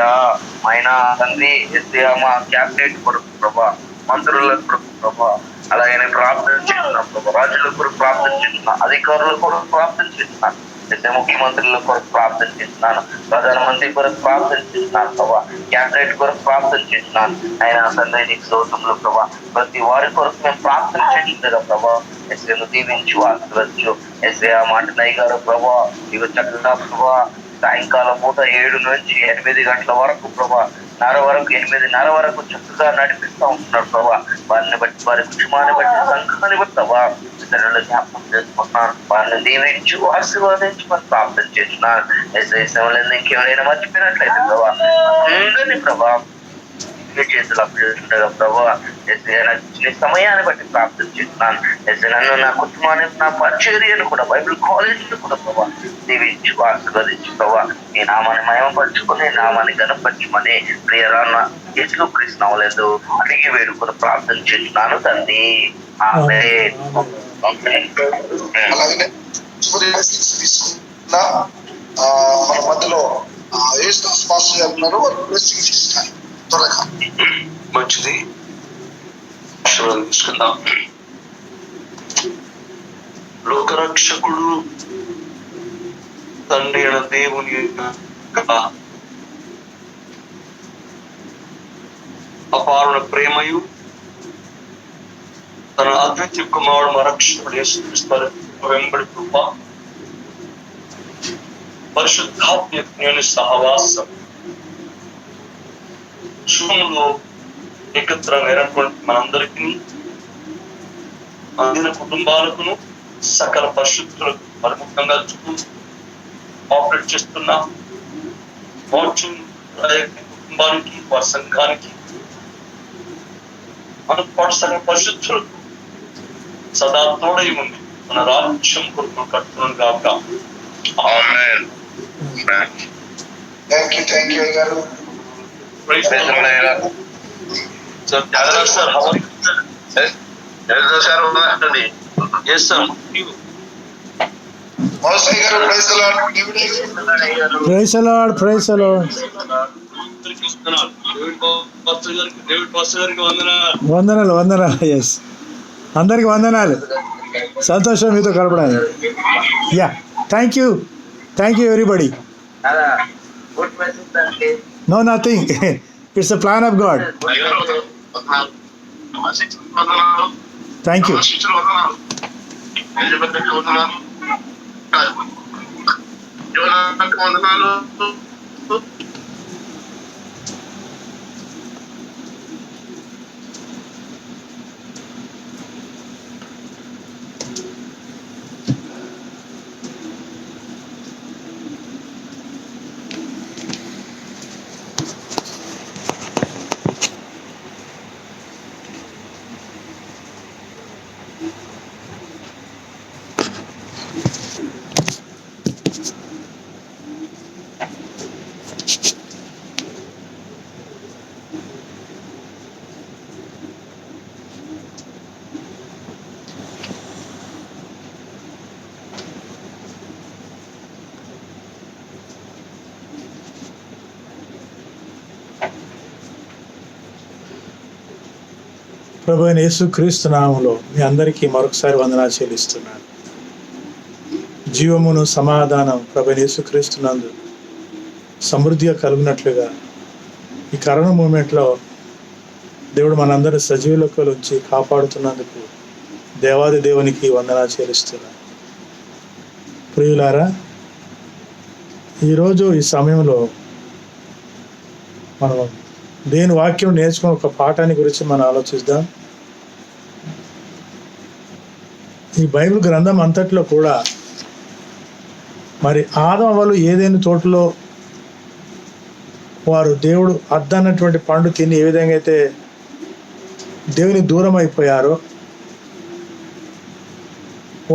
ఆయన తండ్రి ఎస్ఐ మా క్యాబినెట్ కొరకు ప్రభావ, మంత్రుల కొరకు ప్రభావ, అలాగే ప్రార్థన చేస్తున్నాం ప్రభావ. రాజుల కొరకు ప్రార్థన చేస్తున్నాను, అధికారుల కొరకు ప్రార్థన చేస్తున్నాను, ఎస్ఐ ముఖ్యమంత్రుల కొరకు ప్రార్థన చేస్తున్నాను, ప్రధానమంత్రి కొరకు ప్రార్థన చేస్తున్నాను ప్రభా, క్యాబినెట్ కొరకు ప్రార్థన చేస్తున్నాను. ఆయన తండ్రి నీకు స్తోత్రములు ప్రభా. ప్రతి వారి కొరకు మేము ప్రార్థన చేస్తుండగా ప్రభా ఎస్ఐను దీవించు ఆశీర్వదించు. ఎస్ఐ ఆ మాట నయ్య గారు ప్రభా ఇవి చక్కగా ప్రభా సాయంకాలం పూట 7 నుంచి 8 గంటల వరకు ప్రభా 8:30 వరకు చక్కగా నడిపిస్తూ ఉంటున్నారు ప్రభా. వారిని బట్టి వారి కుటుంబాన్ని బట్టి సంఘాన్ని బట్టి ప్రభా ఇతరులు జ్ఞాపకం చేసుకుంటున్నాను. వారిని దీవించు ఆశీర్వాదించి మనం ప్రార్థన చేస్తున్నాను. ఎస్ఐ సమయంలో ఇంకెవరైనా మర్చిపోయినట్లయితే ప్రభా అందరినీ ప్రభా చేతులు అప్పచేస్తుండగా ప్రభా ఎస్ఐ నాకు సమయాన్ని బట్టి ప్రార్థన చేస్తున్నాను. ఎస్ఐ నన్ను నా కుటుంబాన్ని నా పరిచర్యను కూడా బైబిల్ కాలేజీని కూడా ప్రభా దీవించు ఆశీర్వదించు ప్రభా. ఈ నామాన్ని మహిమపరచుకుని నామాన్ని గణపరచుమని ప్రియరాన్న యేసు క్రీస్తు నామములో అడిగి వేడుకొని ప్రార్థన చేస్తున్నాను తండ్రి. ఆమేన్. మన మధ్యలో యేసుదాస్ పాస్టర్ గారు ఉన్నారు, బ్లెస్సింగ్స్ ఇస్తారు త్వరగా. మంచిది, తీసుకుందాం. లోకరక్షకుడు తండ్రి అయిన దేవుని అపారణ ప్రేమయు తన అద్వితీయ కుమారుడు మా రక్షకుడు యేసుక్రీస్తు వెంబడి కృప పరిశుద్ధాత్మ సహవాసం శూన్యంలో ఏకత్రమైనటువంటి మనందరికీ అందిన కుటుంబాలకును సకల పరిశుద్ధులకు పరిముఖంగా ఆపరేట్ చేస్తున్న కుటుంబానికి వారి సంఘానికి మనకు పాటు సకల పరిశుద్ధులకు సదా తోడై ఉంది మన రాజ్యం కొరకు కట్టును గాక. ఆమేన్. థ్యాంక్ యూ గారు. సార్ వందనాలు. ఎస్, అందరికి వందనాలు. సంతోషం మీతో కలపడానికి. Yeah, thank you everybody. No, nothing. It's a plan of God. Thank you. ప్రభు అయిన యేసుక్రీస్తు నామములో మీ అందరికీ మరొకసారి వందనాలు చెల్లిస్తున్నాను. జీవమును సమాధానం ప్రభు అయిన యేసుక్రీస్తు నందు సమృద్ధిగా కలుగునట్లుగా ఈ కరోనా మూమెంట్లో దేవుడు మనందరి సజీవులకు వచ్చి కాపాడుతున్నందుకు దేవాది దేవునికి వందనాలు చెల్లిస్తున్నాను. ప్రియులారా, ఈరోజు ఈ సమయంలో మనం దేని వాక్యం నేర్చుకున్న ఒక పాఠాన్ని గురించి మనం ఆలోచిద్దాం. ఈ బైబిల్ గ్రంథం అంతట్లో కూడా మరి ఆదమ వాళ్ళు ఏదైనా తోటలో వారు దేవుడు అద్దన్నటువంటి పండు తిని ఏ విధంగా అయితే దేవుని దూరం అయిపోయారో,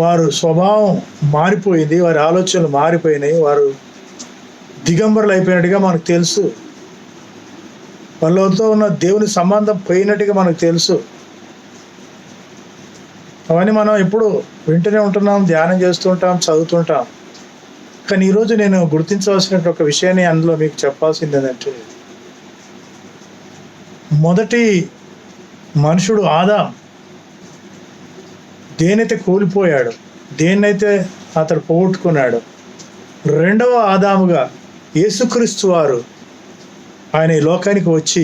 వారు స్వభావం మారిపోయింది, వారి ఆలోచనలు మారిపోయినాయి, వారు దిగంబరులు అయిపోయినట్టుగా మనకు తెలుసు. వాళ్ళతో ఉన్న దేవుని సంబంధం పోయినట్టుగా మనకు తెలుసు. అవన్నీ మనం ఎప్పుడు వింటూనే ఉంటున్నాం, ధ్యానం చేస్తుంటాం, చదువుతుంటాం. కానీ ఈరోజు నేను గుర్తించవలసిన ఒక విషయాన్ని అందులో మీకు చెప్పాల్సింది ఏంటంటే, మొదటి మనుషుడు ఆదాం దేనైతే కోల్పోయాడు, దేన్నైతే అతడు పోగొట్టుకున్నాడు, రెండవ ఆదాముగా యేసుక్రీస్తు వారు ఆయన ఈ లోకానికి వచ్చి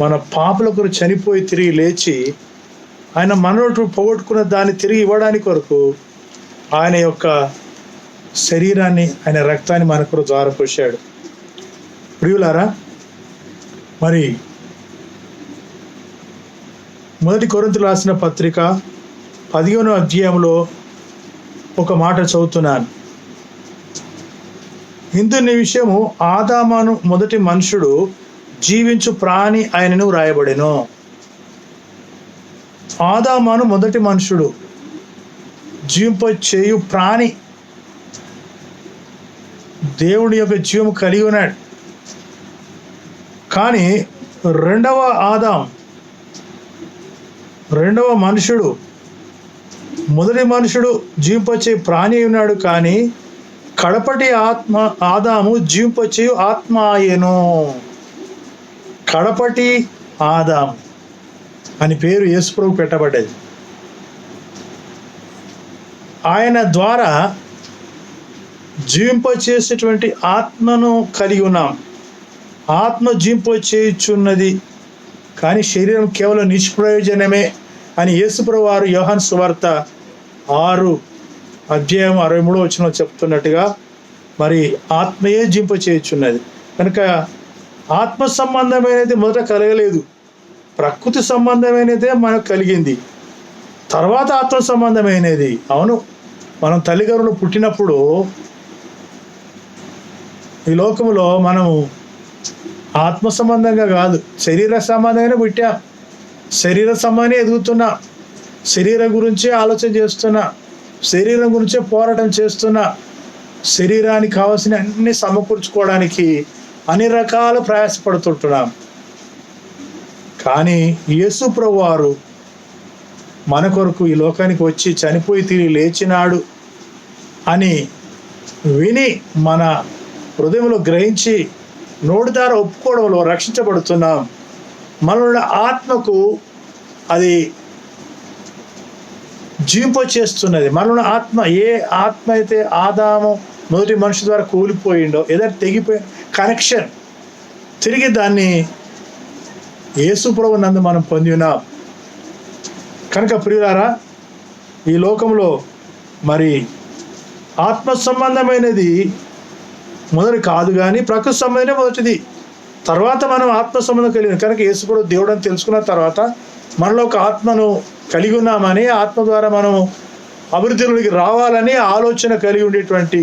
మన పాపల కొరకు చనిపోయి తిరిగి లేచి ఆయన మనలో పోగొట్టుకున్న దాన్ని తిరిగి ఇవ్వడానికి కొరకు ఆయన యొక్క శరీరాన్ని, ఆయన రక్తాన్ని మన కొరకు జారపోశాడు. ప్రియులారా, మరి మొదటి కొరింథీయులకు రాసిన పత్రిక 15వ అధ్యాయంలో ఒక మాట చదువుతున్నాను. ఇందుని విషయము ఆదామును మొదటి మనుషుడు జీవించు ప్రాణి ఆయనను రాయబడెను. ఆదామును మొదటి మనుషుడు జీవింపచేయు ప్రాణి, దేవుడి యొక్క జీవం కలిగి ఉన్నాడు. కానీ రెండవ ఆదాం, రెండవ మనుషుడు, మొదటి మనుషుడు జీవింపచే ప్రాణి ఉన్నాడు, కానీ కడపటి ఆదాము జీవింపచేయు ఆత్మ ఆయను. కడపటి ఆదాం అని పేరు యేసుప్రభుకు పెట్టబడ్డది. ఆయన ద్వారా జీవింపచేసేటువంటి ఆత్మను కలిగి ఉన్నాం. ఆత్మ జీవింపచేయుచున్నది, కానీ శరీరం కేవలం నిష్ప్రయోజనమే అని యేసుప్రభు వారు యోహాను సువార్త 6:63 చెప్తున్నట్టుగా మరి ఆత్మయే జీవింపచేయుచున్నది. కనుక ఆత్మ సంబంధమైనది మొదట కలగలేదు, ప్రకృతి సంబంధమైనదే మనకు కలిగింది, తర్వాత ఆత్మ సంబంధమైనది. అవును, మనం తల్లిగర్భంలో పుట్టినప్పుడు ఈ లోకంలో మనము ఆత్మ సంబంధంగా కాదు, శరీర సంబంధంగానే పుట్టాం. శరీర సంబంధంగా ఎదుగుతున్నా, శరీరం గురించే ఆలోచన చేస్తున్నా, శరీరం గురించే పోరాటం చేస్తున్నా, శరీరానికి కావాల్సిన అన్ని సమకూర్చుకోవడానికి అన్ని రకాల ప్రయాసపడుతుంటున్నాం. కానీ యేసు ప్రభు వారు మన కొరకు ఈ లోకానికి వచ్చి చనిపోయి తిరిగి లేచినాడు అని విని మన హృదయంలో గ్రహించి నోటి ద్వారా ఒప్పుకోవడంలో రక్షించబడుతున్నాం. మనలో ఆత్మకు అది జీవింపచేస్తున్నది. మనలో ఆత్మ, ఏ ఆత్మ అయితే ఆదాము మొదటి మనిషి ద్వారా కూలిపోయిండో, ఏదైనా తెగిపోయి కనెక్షన్ తిరిగి దాన్ని యేసు ప్రభు నందు మనం పొంది ఉన్నాం. కనుక ప్రియులారా, ఈ లోకంలో మరి ఆత్మ సంబంధమైనది మొదటి కాదు, కానీ ప్రకృతి సంబంధమే మొదటిది. తర్వాత మనం ఆత్మ సంబంధం కలిగిన కనుక యేసు ప్రభు దేవుడు అని తెలుసుకున్న తర్వాత మనలో ఒక ఆత్మను కలిగి ఉన్నామని, ఆత్మ ద్వారా మనం అభివృద్ధిలోకి రావాలని ఆలోచన కలిగి ఉండేటువంటి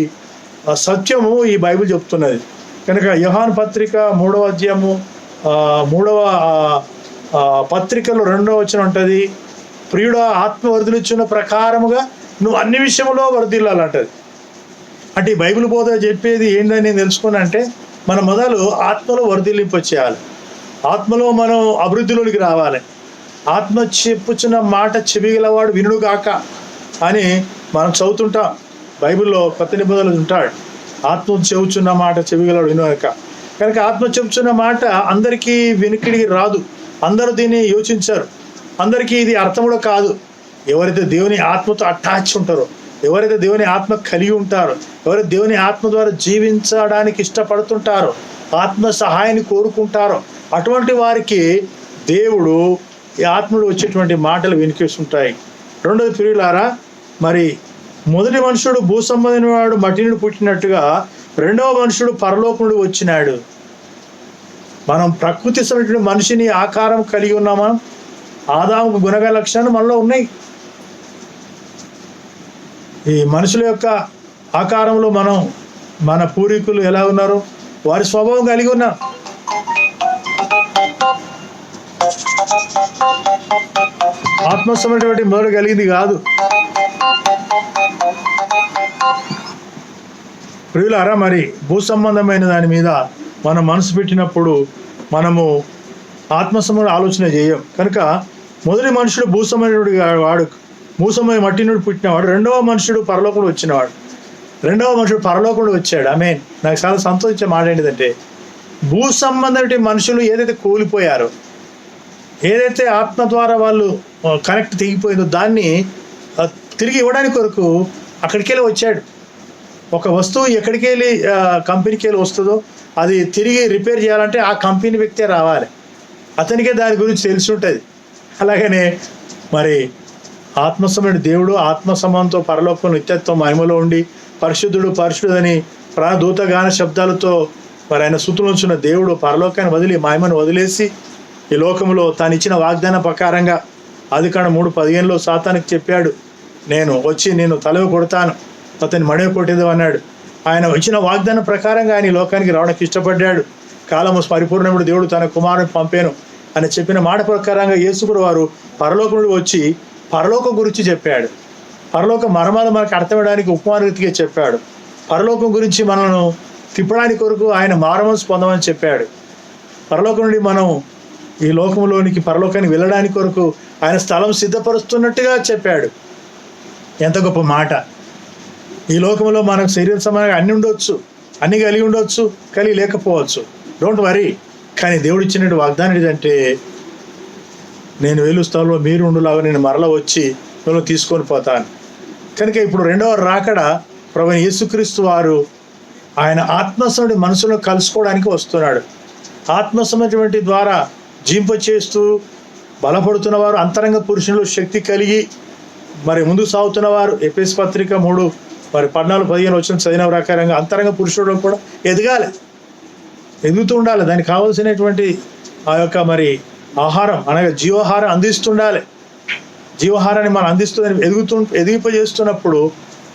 సత్యము ఈ బైబిల్ చెప్తున్నది. కనుక యోహాను పత్రిక 3వ అధ్యాయము 3వ పత్రికలో 2వ వచనం ఉంటుంది, ప్రియుడా ఆత్మ వర్ధిల్లుచున్న ప్రకారముగా నువ్వు అన్ని విషయంలో వర్ధిల్లాలంటది. అంటే ఈ బైబిల్ బోధ చెప్పేది ఏంటని నేను తెలుసుకున్నా అంటే, మన మొదలు ఆత్మలో వర్ధిల్లింపు చేయాలి, ఆత్మలో మనం అభివృద్ధిలోకి రావాలి. ఆత్మ చెప్పుచున్న మాట చెవిగలవాడు వినుగాక అని మనం చదువుతుంటాం. బైబిల్లో కొత్త నిబంధనలు ఉంటాడు, ఆత్మ చెబుచున్న మాట చెవిగలవాడు వినుగాక. కనుక ఆత్మ చెబుచున్న మాట అందరికీ వినికిడికి రాదు, అందరూ దీన్ని యోచించారు. అందరికీ ఇది అర్థం కూడా కాదు. ఎవరైతే దేవుని ఆత్మతో అటాచ్ ఉంటారో, ఎవరైతే దేవుని ఆత్మ కలిగి ఉంటారో, ఎవరైతే దేవుని ఆత్మ ద్వారా జీవించడానికి ఇష్టపడుతుంటారో, ఆత్మ సహాయాన్ని కోరుకుంటారో, అటువంటి వారికి దేవుడు ఈ ఆత్మలో వచ్చేటువంటి మాటలు వినిపిస్తుంటాయి. రెండోది ప్రియులారా, మరి మొదటి మనుషుడు భూ సంబంధమైన వాడు మట్టి నుండి పుట్టినట్టుగా రెండవ మనుషుడు పరలోకం నుండి వచ్చినాడు. మనం ప్రకృతి సంబంధించిన మనిషిని ఆకారం కలిగి ఉన్నామా? ఆదాముకు గుణగణ లక్షణాలు మనలో ఉన్నాయి. ఈ మనుషుల యొక్క ఆకారంలో మన పూర్వీకులు ఎలా ఉన్నారు, వారి స్వభావం కలిగి ఉన్నారు. ఆత్మసమైనటువంటి మొదలు కలిగింది కాదు. ప్రియులారా, మరి భూ సంబంధమైన దాని మీద మనం మనసు పెట్టినప్పుడు మనము ఆత్మసమైన ఆలోచన చేయం. కనుక మొదటి మనుషుడు భూసమైనటువంటి వాడు, భూసమైన మట్టి నుండి పుట్టినవాడు. రెండవ మనుషుడు పరలోకుడు వచ్చినవాడు. రెండవ మనుషుడు పరలోకుడు వచ్చాడు. నాకు చాలా సంతోషించే మాట ఏంటిదంటే, భూ సంబంధమైన మనుషులు ఏదైతే కూలిపోయారో, ఏదైతే ఆత్మ ద్వారా వాళ్ళు కనెక్ట్ తెగిపోయిందో దాన్ని తిరిగి ఇవ్వడానికి కొరకు అక్కడికి వెళ్ళి వచ్చాడు. ఒక వస్తువు ఎక్కడికి వెళ్ళి కంపెనీకి వెళ్ళి వస్తుందో అది తిరిగి రిపేర్ చేయాలంటే ఆ కంపెనీ వ్యక్తే రావాలి, అతనికే దాని గురించి తెలిసి ఉంటుంది. అలాగనే మరి ఆత్మసమైన దేవుడు ఆత్మసమంతో పరలోకం నిత్యత్వం మహిమలో ఉండి పరిశుద్ధుడు పరిశుద్ధుడని ప్రాణదూతగాన శబ్దాలతో మరి ఆయన స్తుతులుంచున్న దేవుడు పరలోకాన్ని వదిలి మహిమను వదిలేసి ఈ లోకంలో తాను ఇచ్చిన వాగ్దానం ప్రకారంగా ఆదికాండం 3:15 సాతానికి చెప్పాడు, నేను వచ్చి నేను తలవి కొడతాను, అతని మడవ కొట్టేది అన్నాడు. ఆయన ఇచ్చిన వాగ్దానం ప్రకారంగా ఆయన ఈ లోకానికి రావడానికి ఇష్టపడ్డాడు. కాలము పరిపూర్ణముడు దేవుడు తన కుమారుని పంపాను అని చెప్పిన మాట ప్రకారంగా యేసుకుడు వారు పరలోకముడు వచ్చి పరలోకం గురించి చెప్పాడు. పరలోక మర్మాలు మనకు అర్థమవడానికి ఉపమానరీతిగా చెప్పాడు. పరలోకం గురించి మనను తిప్పడానికి కొరకు ఆయన మారమనసు పొందమని చెప్పాడు. పరలోకం నుండి మనం ఈ లోకంలోనికి పరలోకానికి వెళ్ళడానికి కొరకు ఆయన స్థలం సిద్ధపరుస్తున్నట్టుగా చెప్పాడు. ఎంత గొప్ప మాట! ఈ లోకంలో మనకు శరీర సమానంగా అన్ని ఉండొచ్చు, అన్ని కలిగి ఉండొచ్చు, కలిగి లేకపోవచ్చు, డోంట్ వరీ. కానీ దేవుడు ఇచ్చినట్టు వాగ్దానం ఏంటంటే, నేను వేలు స్థలంలో మీరు ఉండులాగా నేను మరలా వచ్చి మిమ్మల్ని తీసుకొని పోతాను. కనుక ఇప్పుడు రెండవ రాకడ ప్రభువైన యేసుక్రీస్తు వారు ఆయన ఆత్మసమైన మనసులో కలుసుకోవడానికి వస్తున్నాడు. ఆత్మసమైనటువంటి ద్వారా జీంపచేస్తూ బలపడుతున్న వారు, అంతరంగ పురుషులు శక్తి కలిగి మరి ముందుకు సాగుతున్న వారు, ఎఫెసీ పత్రిక 3:14-15 వచ్చిన చదివిన ప్రకారంగా అంతరంగ పురుషుడు కూడా ఎదగాలి, ఎదుగుతూ ఉండాలి. దానికి కావాల్సినటువంటి ఆ యొక్క మరి ఆహారం అనగా జీవాహారం అందిస్తుండాలి. జీవాహారాన్ని మనం ఎదిగింపజేస్తున్నప్పుడు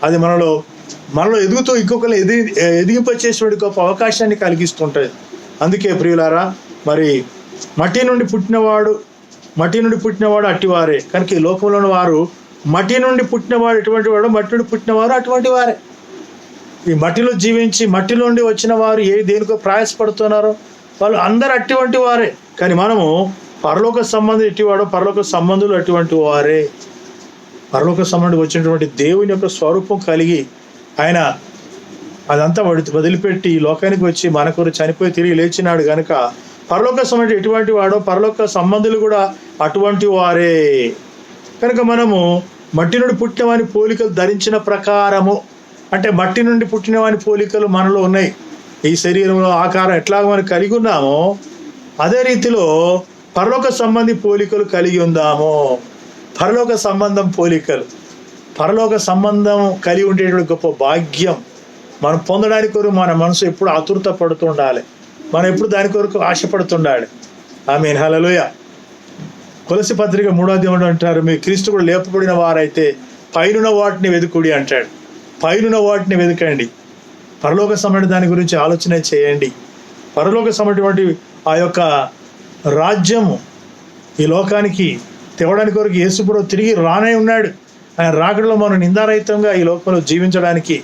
అది మనలో ఎదుగుతూ ఇంకొకరు ఎదిగింపచేసేటువంటి గొప్ప అవకాశాన్ని కలిగిస్తుంటుంది. అందుకే ప్రియులారా, మరి మట్టి నుండి పుట్టినవాడు అట్టివారే. కనుక ఈ లోకంలోని వారు మట్టి నుండి పుట్టినవాడు ఎటువంటి వాడు, మట్టి నుండి పుట్టినవారు అటువంటి వారే. ఈ మట్టిలో జీవించి మట్టి నుండి వచ్చిన వారు దేనికో ప్రయాసపడుతున్నారో వాళ్ళు అందరూ అటువంటి వారే. కానీ మనము పరలోక సంబంధం ఎట్టివాడో పరలోక సంబంధులు అటువంటి వారే. పరలోక సంబంధం వచ్చినటువంటి దేవుని యొక్క స్వరూపం కలిగి ఆయన అదంతా వదిలిపెట్టి ఈ లోకానికి వచ్చి మన కొరకు చనిపోయి తిరిగి లేచినాడు. కనుక పరలోక సంబంధం ఎటువంటి వాడో పరలోక సంబంధులు కూడా అటువంటి వారే. కనుక మనము మట్టి నుండి పుట్టిన వాని పోలికలు ధరించిన ప్రకారము, అంటే మట్టి నుండి పుట్టిన వాని పోలికలు మనలో ఉన్నాయి. ఈ శరీరంలో ఆకారం ఎట్లాగ మనం కలిగి ఉన్నామో అదే రీతిలో పరలోక సంబంధి పోలికలు కలిగి ఉందాము. పరలోక సంబంధం పోలికలు, పరలోక సంబంధం కలిగి ఉండేటువంటి గొప్ప భాగ్యం మనం పొందడానికి కొరకు మన మనసు ఎప్పుడు ఆతురత పడుతుండాలి, మనం ఎప్పుడు దాని కొరకు ఆశపడుతుండాలి. ఆమేన్, హల్లెలూయా. కొలస్సీ పత్రిక 3:3 అంటారు, మీ క్రీస్తు కూడా లేపబడిన వారైతే పైనున్న వాటిని వెతుకుడి అంటాడు. పైనున్న వాటిని వెతకండి, పరలోక సంబంధ దాని గురించి ఆలోచన చేయండి. పరలోక సంబంధటువంటి ఆ యొక్క రాజ్యము ఈ లోకానికి తేవడానికి కొరకు యేసు కూడా తిరిగి రానే ఉన్నాడు. ఆయన రాకడలో మనం నిందారహితంగా ఈ లోకంలో జీవించడానికి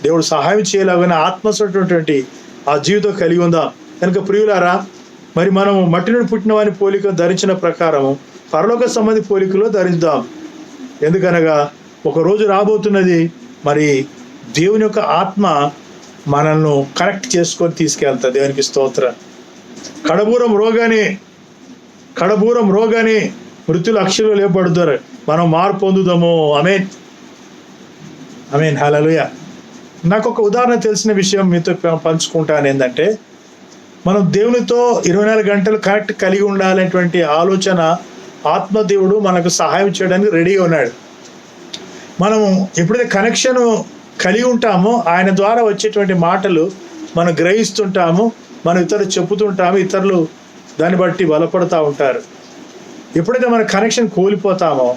దేవుడు సహాయం చేయలాగానే ఆత్మస్వటువంటి ఆ జీవితం కలిగి ఉందాం. కనుక ప్రియులారా, మరి మనము మట్టి నుండి పుట్టిన వాని పోలిక ధరించిన ప్రకారము పరలోక సంబంధి పోలికలో ధరిద్దాం. ఎందుకనగా ఒక రోజు రాబోతున్నది, మరి దేవుని యొక్క ఆత్మ మనల్ని కనెక్ట్ చేసుకొని తీసుకెళ్తా. దేవునికి స్తోత్రం. కడబూరం రోగాని మృత్యులు అక్షరులు లేపబడుతారు, మనం మార్పు పొందుదాము. ఆమేన్, ఆమేన్, హల్లెలూయా. నాకు ఒక ఉదాహరణ తెలిసిన విషయం మీతో పంచుకుంటాను. ఏంటంటే, మనం దేవునితో 24 గంటలు కనెక్ట్ కలిగి ఉండాలనేటువంటి ఆలోచన ఆత్మదేవుడు మనకు సహాయం చేయడానికి రెడీగా ఉన్నాడు. మనం ఎప్పుడైతే కనెక్షన్ కలిగి ఉంటామో ఆయన ద్వారా వచ్చేటువంటి మాటలు మనం గ్రహిస్తుంటాము, మనం ఇతరులు చెప్పుతుంటాము, ఇతరులు దాన్ని బట్టి బలపడుతూ ఉంటారు. ఎప్పుడైతే మన కనెక్షన్ కోల్పోతామో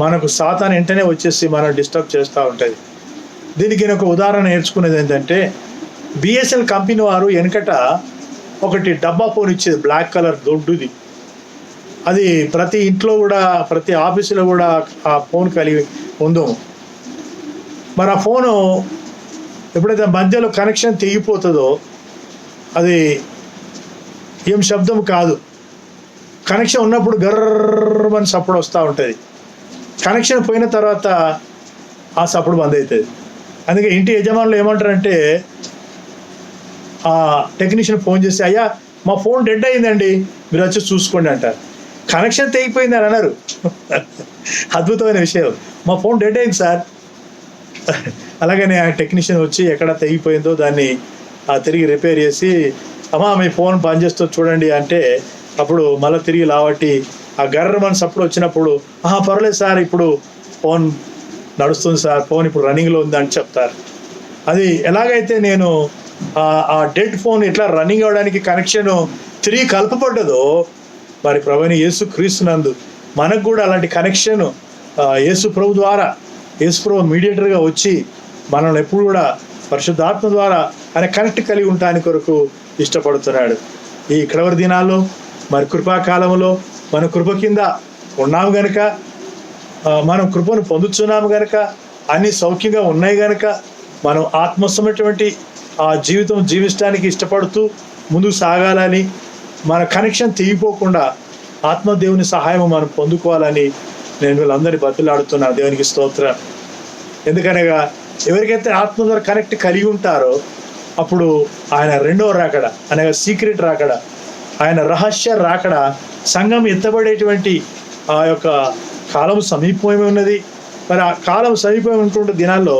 మనకు సాతాను వెంటనే వచ్చేసి మనం డిస్టర్బ్ చేస్తూ ఉంటుంది. దీనికి నేను ఒక ఉదాహరణ నేర్చుకునేది ఏంటంటే, బిఎస్ఎల్ కంపెనీ వారు వెనకట ఒకటి డబ్బా ఫోన్ ఇచ్చేది, బ్లాక్ కలర్ దొడ్డుది. అది ప్రతి ఇంట్లో కూడా, ప్రతి ఆఫీసులో కూడా ఆ ఫోన్ కలిగి ఉందో. మరి ఆ ఫోను ఎప్పుడైతే మధ్యలో కనెక్షన్ తెగిపోతుందో అది ఏం శబ్దం కాదు, కనెక్షన్ ఉన్నప్పుడు గర్రమని సప్పుడు వస్తూ ఉంటుంది. కనెక్షన్ పోయిన తర్వాత ఆ సప్పుడు బంద్ అవుతుంది. అందుకే ఇంటి యజమానులు ఏమంటారంటే, ఆ టెక్నీషియన్ ఫోన్ చేసి, అయ్యా మా ఫోన్ డెడ్ అయిందండి, మీరు వచ్చి చూసుకోండి అంటారు. కనెక్షన్ తెగిపోయింది అని అన్నారు. అద్భుతమైన విషయం, మా ఫోన్ డెడ్ అయింది సార్. అలాగనే ఆ టెక్నీషియన్ వచ్చి ఎక్కడ తెగిపోయిందో దాన్ని తిరిగి రిపేర్ చేసి, అమ్మా మీ ఫోన్ పనిచేస్తూ చూడండి అంటే, అప్పుడు మళ్ళీ తిరిగి లావట్టి ఆ గర్రమని సప్పుడు వచ్చినప్పుడు, పర్లేదు సార్, ఇప్పుడు ఫోన్ నడుస్తుంది సార్, ఫోన్ ఇప్పుడు రన్నింగ్లో ఉంది అని చెప్తారు. అది ఎలాగైతే నేను ఆ డెడ్ ఫోన్ ఇట్లా రన్నింగ్ అవ్వడానికి కనెక్షన్ తిరిగి కలపబడ్డదో, మరి ప్రభువైన యేసు క్రీస్తునందు మనకు కూడా అలాంటి కనెక్షన్ యేసు ప్రభు ద్వారా, యేసు ప్రభు మీడియేటర్గా వచ్చి మనల్ని ఎప్పుడు కూడా పరిశుద్ధాత్మ ద్వారా ఆయన కనెక్ట్ కలిగి ఉండడానికి కొరకు ఇష్టపడుతున్నాడు. ఈ కడవరి దినాల్లో మరి కృపాకాలంలో మన కృప కింద ఉన్నాము గనక, మనం కృపను పొందుతున్నాము గనక, అన్ని సౌఖ్యంగా ఉన్నాయి గనక, మనం ఆత్మసమైనటువంటి ఆ జీవితం జీవించడానికి ఇష్టపడుతూ ముందుకు సాగాలని, మన కనెక్షన్ తెగిపోకుండా ఆత్మదేవుని సహాయం మనం పొందుకోవాలని నేను వీళ్ళందరినీ బతులాడుతున్నాను. దేవునికి స్తోత్రం. ఎందుకనగా ఎవరికైతే ఆత్మ ద్వారా కనెక్ట్ కలిగి ఉంటారో అప్పుడు ఆయన రెండవ రాకడ అనగా సీక్రెట్ రాకడ, ఆయన రహస్య రాకడ, సంఘం ఎత్తబడేటువంటి ఆ యొక్క కాలం సమీపమే ఉన్నది. మరి ఆ కాలం సమీపం ఉంటుండే దినాల్లో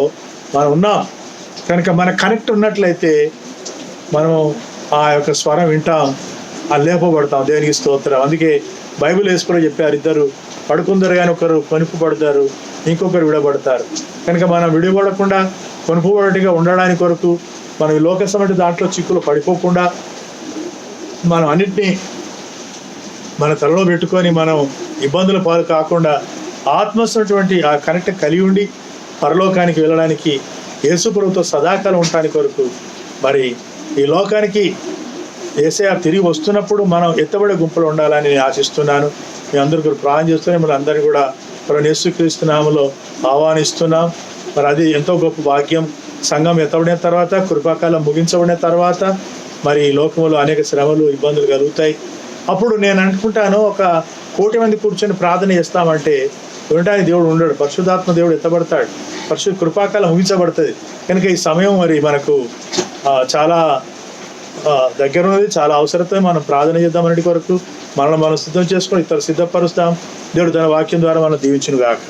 మనం ఉన్నాం కనుక మన కనెక్ట్ ఉన్నట్లయితే మనం ఆ యొక్క స్వరం వింటాం, ఆ లేపబడతాం. దేవునికి స్తోత్రం. అందుకే బైబిల్ వేసుకుని చెప్పారు, ఇద్దరు పడుకుందరు కానీ ఒకరు కొనుక్కుపడతారు, ఇంకొకరు విడబడతారు. కనుక మనం విడిపడకుండా కొనుక్కుబడిగా ఉండడానికి కొరకు మనం ఈ లోకసమైన దాంట్లో చిక్కులు పడిపోకుండా మనం అన్నిటినీ మన తలలో పెట్టుకొని మనం ఇబ్బందుల పాలు కాకుండా ఆత్మస్వటువంటి ఆ కనెక్ట్ కలిగి ఉండి పరలోకానికి వెళ్ళడానికి యేసు ప్రభుతో సదాకాలం ఉండడానికి కొరకు మరి ఈ లోకానికి యేసయ్య తిరిగి వస్తున్నప్పుడు మనం ఎత్తబడే గుంపులో ఉండాలని నేను ఆశిస్తున్నాను. మీ అందరికీ ప్రార్థన చేస్తూనే మన అందరినీ కూడా ప్రభువైన యేసుక్రీస్తు నామములో ఆహ్వానిస్తున్నాం. మరి అది ఎంతో గొప్ప భాగ్యం. సంఘం ఎత్తబడిన తర్వాత, కృపాకాలం ముగించబడిన తర్వాత మరి ఈ లోకంలో అనేక శ్రమలు, ఇబ్బందులు కలుగుతాయి. అప్పుడు నేను అనుకుంటాను, ఒక 1,000,000 మంది కూర్చొని ప్రార్థన చేస్తామంటే వినడానికి దేవుడు ఉండడు, పరిశుద్ధాత్మ దేవుడు ఎత్తబడతాడు, కృపాకాలం ముగించబడుతుంది. కనుక ఈ సమయం మరి మనకు చాలా దగ్గర ఉన్నది, చాలా అవసరత. మనం ప్రార్థన చేద్దాం అన్నిటి కొరకు మనల్ని మనం సిద్ధం చేసుకొని ఇతరులు సిద్ధపరుస్తాం. దేవుడు తన వాక్యం ద్వారా మనం దీవించును గాక.